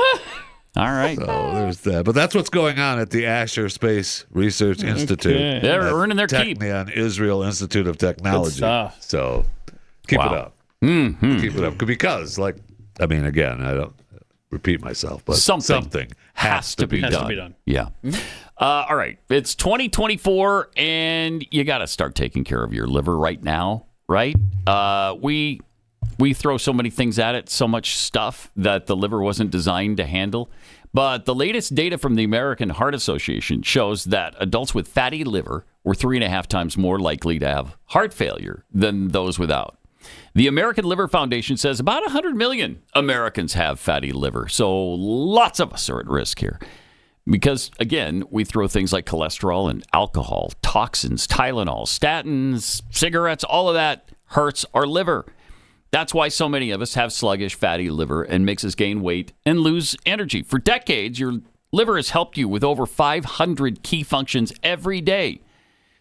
All right. So there's that. But that's what's going on at the Asher Space Research Institute. They're earning their keep. Technion Israel Institute of Technology. Good stuff. So keep it up. Mm-hmm. Keep it up. Because, again, repeat myself, but something has to be done. Yeah. All right. It's 2024, and you got to start taking care of your liver right now, right? We throw so many things at it, so much stuff that the liver wasn't designed to handle. But the latest data from the American Heart Association shows that adults with fatty liver were 3.5 times more likely to have heart failure than those without. The American Liver Foundation says about 100 million Americans have fatty liver, so lots of us are at risk here. Because, again, we throw things like cholesterol and alcohol, toxins, Tylenol, statins, cigarettes, all of that hurts our liver. That's why so many of us have sluggish fatty liver and makes us gain weight and lose energy. For decades, your liver has helped you with over 500 key functions every day.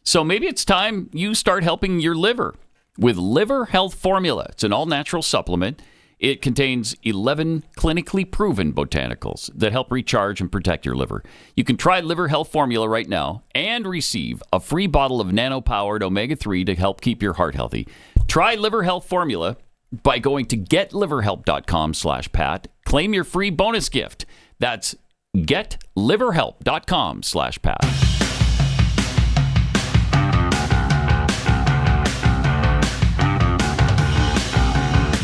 So maybe it's time you start helping your liver with Liver Health Formula. It's an all-natural supplement. It contains 11 clinically proven botanicals that help recharge and protect your liver. You can try Liver Health Formula right now and receive a free bottle of nano-powered omega-3 to help keep your heart healthy. Try Liver Health Formula by going to getliverhelp.com/Pat. Claim your free bonus gift. That's getliverhelp.com/Pat.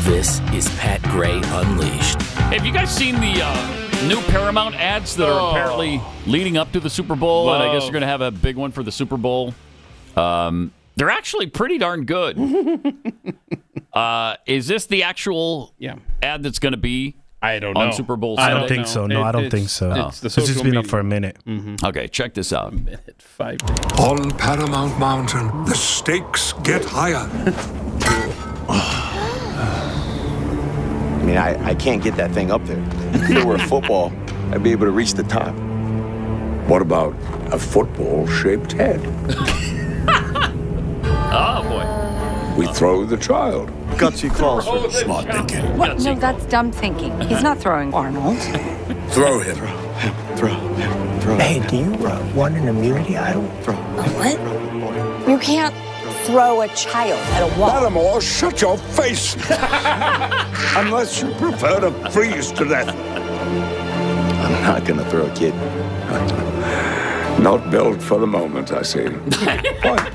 This is Pat Gray Unleashed. Have you guys seen the new Paramount ads that are apparently leading up to the Super Bowl? Whoa. And I guess you're going to have a big one for the Super Bowl. They're actually pretty darn good. Is this the actual ad that's going to be I don't know. on Super Bowl Sunday? I don't think so. No, I don't think so. It's the It's just social been up media. for a minute. Okay, check this out. 5 days. On Paramount Mountain, the stakes get higher. I mean, I can't get that thing up there. If it were a football, I'd be able to reach the top. What about a football-shaped head? Oh, boy. We throw the child. Gutsy calls for Smart thinking. What? No, that's dumb thinking. He's not throwing Arnold. Throw him. Throw him. Hey, do you want an immunity idol? What? You can't throw a child at a wall. Baltimore, shut your face! Unless you prefer to freeze to death. I'm not going to throw a kid. Not built for the moment, I see. Fine.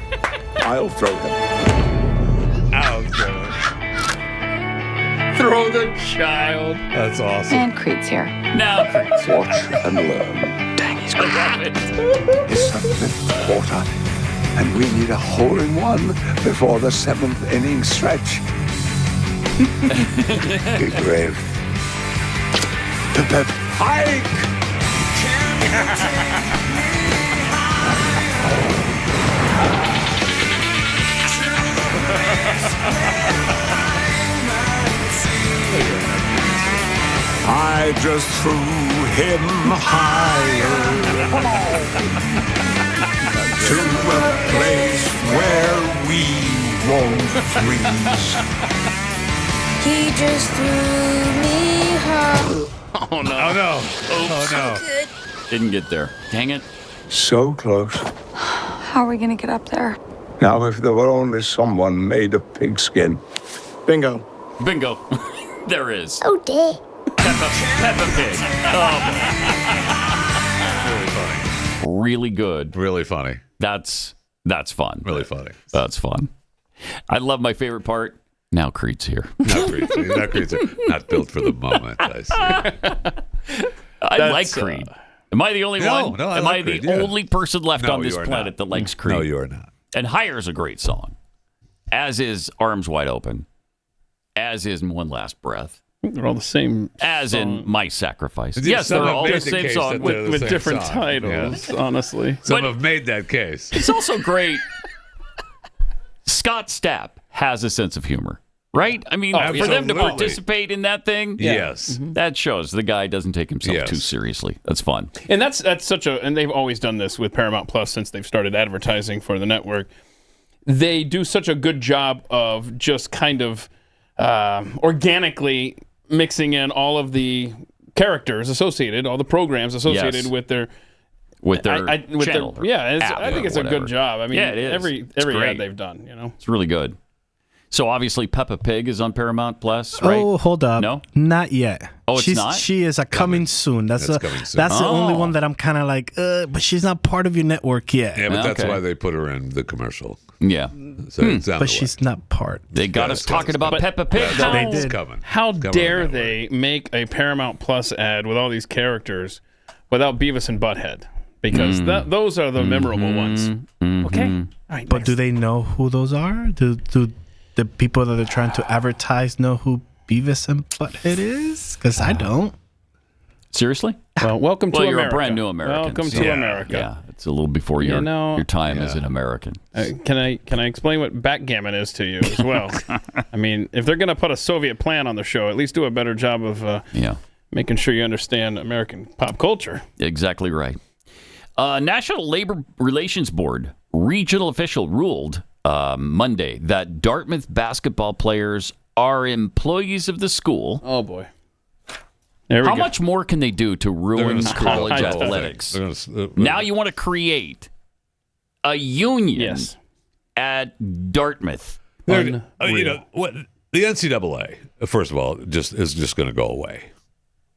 I'll throw him. Throw the child. That's awesome. And Creed's here. Now, Watch and learn. Dang, he's good. It's the fifth quarter, and we need a hole-in-one before the seventh inning stretch. Get grave. Pep, hike! I just threw him higher to a place where we won't freeze. He just threw me high. Oh, no. Oh, no. Oh, no. Didn't get there. Dang it. So close. How are we going to get up there? Now, if there were only someone made of pigskin. Bingo. Bingo. There is. Oh, dear. Peppa Pig. Oh, boy. Really good. Really funny. That's fun. Really funny. That's fun. I love my favorite part. Now Creed's here. Not built for the moment, I see. I like Creed. Am I the only one? No, Am I Creed, the only person left on this you are planet not. that likes Creed? No, you are not. And Hire's a great song, as is Arms Wide Open, as is One Last Breath. They're all the same. As song. in My Sacrifice. Yes, Yes, they're some all have the made the same case song that they're the with same different song. titles, honestly. Some have made that case. It's also great. Scott Stapp has a sense of humor, right? I mean, for them to participate in that thing, yes, that shows the guy doesn't take himself too seriously. That's fun. And that's such a, and they've always done this with Paramount Plus since they've started advertising for the network. They do such a good job of just kind of organically mixing in all of the characters associated, all the programs associated with their channel. I think it's a good job. I mean, yeah, it is. every ad they've done, It's really good. So obviously Peppa Pig is on Paramount Plus, right? Oh, hold up. No? Not yet. Oh, it's not? She is coming soon. That's coming soon. That's the only one that I'm kind of like, but she's not part of your network yet. Yeah, but that's why they put her in the commercial. Yeah. So it's on the But way. she's not part. They got us talking about Peppa Pig. It's coming. How It's coming dare on that they make a Paramount Plus ad with all these characters without Beavis and Butthead? Because those are the memorable ones. Okay. All right, But do they know who those are? Do the people that they're trying to advertise know who Beavis and Butthead is? Because I don't. Seriously? Well, welcome to you're America. a brand new American. Welcome to America. Yeah, it's a little before your time as an American. Can I explain what backgammon is to you as well? I mean, if they're going to put a Soviet plan on the show, at least do a better job of making sure you understand American pop culture. Exactly right. National Labor Relations Board regional official ruled Monday that Dartmouth basketball players are employees of the school. Oh, boy. There we How go. much more can they do to ruin college athletics? Now you want to create a union at Dartmouth. You know what? The NCAA, first of all, is just going to go away.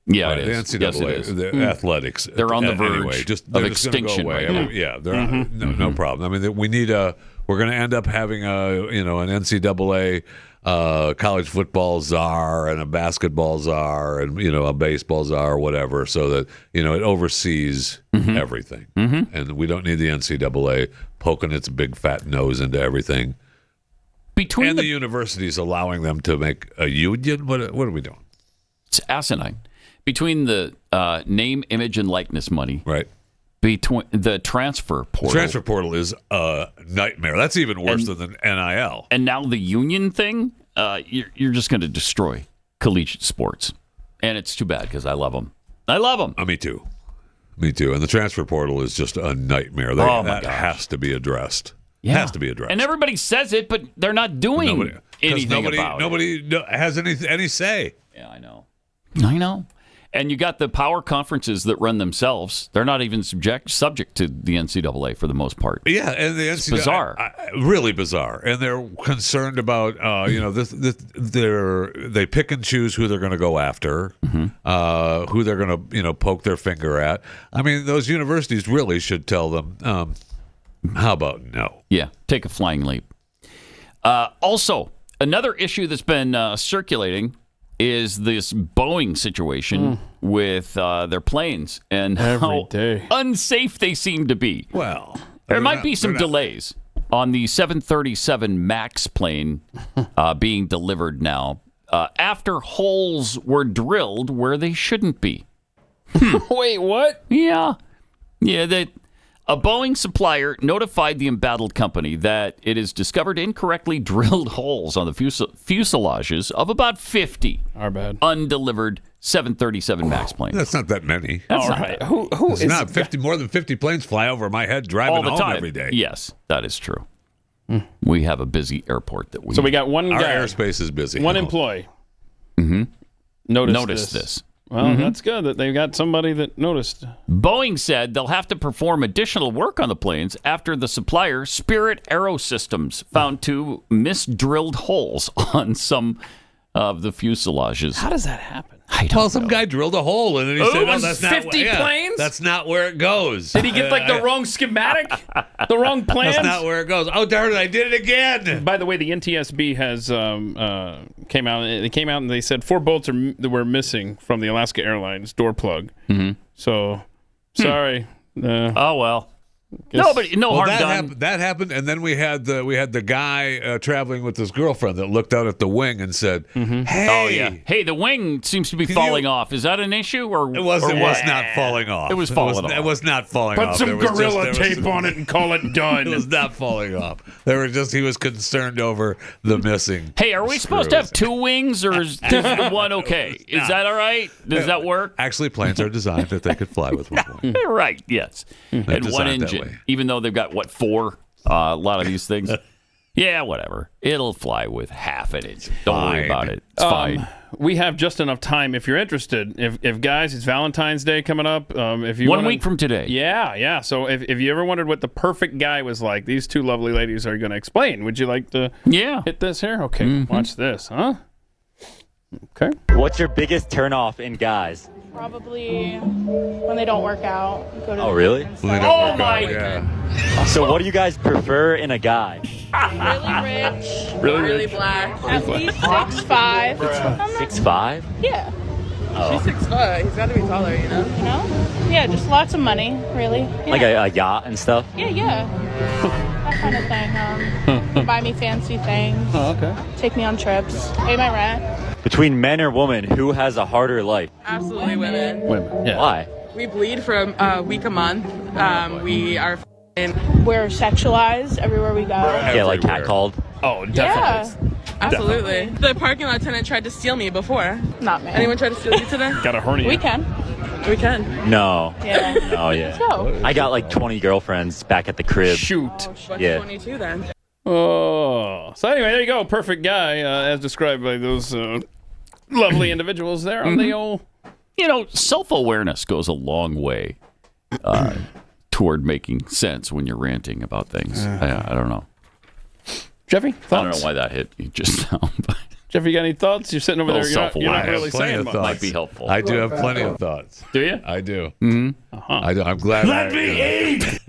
Yeah, right? it is. The NCAA, Yes, it is. the athletics, They're on the verge anyway, of they're just gonna extinction go away. right now. Yeah, they're no problem. I mean, we need we're going to end up having an NCAA college football czar and a basketball czar and a baseball czar or whatever, so that it oversees everything. And we don't need the NCAA poking its big fat nose into everything. Between the universities allowing them to make a union, what are we doing? It's asinine. Between the name, image, and likeness money, right? Between the transfer portal. The transfer portal is a nightmare. That's even worse than the NIL. And now the union thing, you're just going to destroy collegiate sports. And it's too bad because I love them. I love them. Me too. Me too. And the transfer portal is just a nightmare. That has to be addressed. Yeah. Has to be addressed. And everybody says it, but they're not doing anything about it. Nobody has any say. Yeah, I know. I know. And you got the power conferences that run themselves. They're not even subject to the NCAA for the most part. Yeah, and the NCAA, it's bizarre, really bizarre. And they're concerned about they pick and choose who they're going to go after, who they're going to poke their finger at. I mean, those universities really should tell them, how about no? Yeah, take a flying leap. Also, another issue that's been circulating is this Boeing situation with their planes and how unsafe they seem to be. Well, there might be some delays on the 737 MAX plane being delivered now after holes were drilled where they shouldn't be. Wait, what? Yeah. A Boeing supplier notified the embattled company that it has discovered incorrectly drilled holes on the fuselages of about 50 undelivered 737 MAX planes. That's not that many. That's all not right. bad. Who it's is not 50? More than 50 planes fly over my head driving all the home time every day. Yes, that is true. We have a busy airport that we. So we got one guy. Our airspace is busy. One employee. Noticed this. Well, that's good that they've got somebody that noticed. Boeing said they'll have to perform additional work on the planes after the supplier, Spirit Aerosystems, found two misdrilled holes on some of the fuselages. How does that happen? I don't know. Some guy drilled a hole in it. And he said, it was that's 50 planes? That's not where it goes. Did he get the wrong schematic? The wrong plans? That's not where it goes. Oh, darn it, I did it again. By the way, the NTSB has came out. They came out and they said 4 bolts were missing from the Alaska Airlines door plug. So, sorry. Oh, well. Harm done. That happened, and then we had the guy traveling with his girlfriend that looked out at the wing and said, "Hey, oh yeah, hey, the wing seems to be falling off. Is that an issue or it was not falling off? It was falling off. It was not falling off. Put some Gorilla Tape on it and call it done. It was not falling off. He was concerned over the missing. Hey, are we supposed to have 2 wings or is the one okay? Is that all right? Does that work? Actually, planes are designed that they could fly with one wing. Right. Yes, and one engine. Even though they've got 4, a lot of these things. Yeah, whatever. It'll fly with half an inch. Don't worry about it. It's fine. We have just enough time if you're interested. If guys, it's Valentine's Day coming up. If you 1 week from today. Yeah. So if you ever wondered what the perfect guy was like, these two lovely ladies are going to explain. Would you like to hit this here? Okay, watch this, huh? Okay. What's your biggest turnoff in guys? Probably when they don't work out. Go to Really? Oh my! So what do you guys prefer in a guy? Really rich, really black. At least 6'5". 6'5"? Yeah. Oh. She's 6'5". He's got to be taller, you know. You know? Yeah, just lots of money, really. Yeah. Like a yacht and stuff? Yeah. That kind of thing. Buy me fancy things. Oh, okay. Take me on trips. Pay my rent. Between men or women, who has a harder life? Absolutely women. Women, yeah. Why? We bleed for a week a month. We are we're sexualized everywhere we go. Yeah, like catcalled. Oh, definitely. Yeah, absolutely. The parking lot attendant tried to steal me before. Not me. Anyone tried to steal you today? Got a hernia. We can. No. Yeah. Oh, yeah. Let's go. I got like 20 girlfriends back at the crib. Shoot. Yeah. 22 then. Oh. So anyway, there you go. Perfect guy, as described by those lovely individuals there on the old... You know, self-awareness goes a long way toward making sense when you're ranting about things. I don't know. Jeffy, thoughts? I don't know why that hit me just now. But Jeffy, you got any thoughts? You're sitting over there. You're not really saying much. Might be helpful. I do have plenty of thoughts. Do you? I do. Mm-hmm. I do. I'm glad. Let me eat.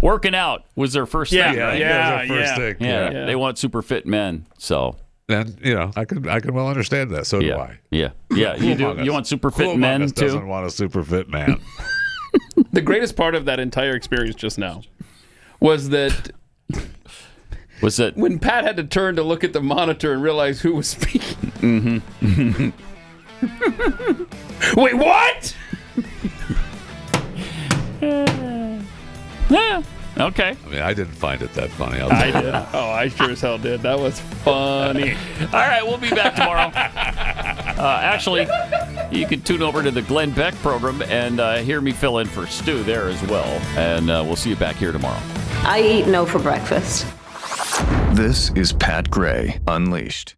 Working out was their first thing. Right? That was their first thing. Yeah. They want super fit men. So, and I can well understand that. So do I. Yeah. You do. You want super fit men too? Doesn't want a super fit man. The greatest part of that entire experience just now was that when Pat had to turn to look at the monitor and realize who was speaking. Mm-hmm. Wait, what? Yeah. Okay. I mean, I didn't find it that funny. I did. Oh, I sure as hell did. That was funny. All right, we'll be back tomorrow. Actually, you can tune over to the Glenn Beck program and hear me fill in for Stu there as well. And we'll see you back here tomorrow. I eat no for breakfast. This is Pat Gray Unleashed.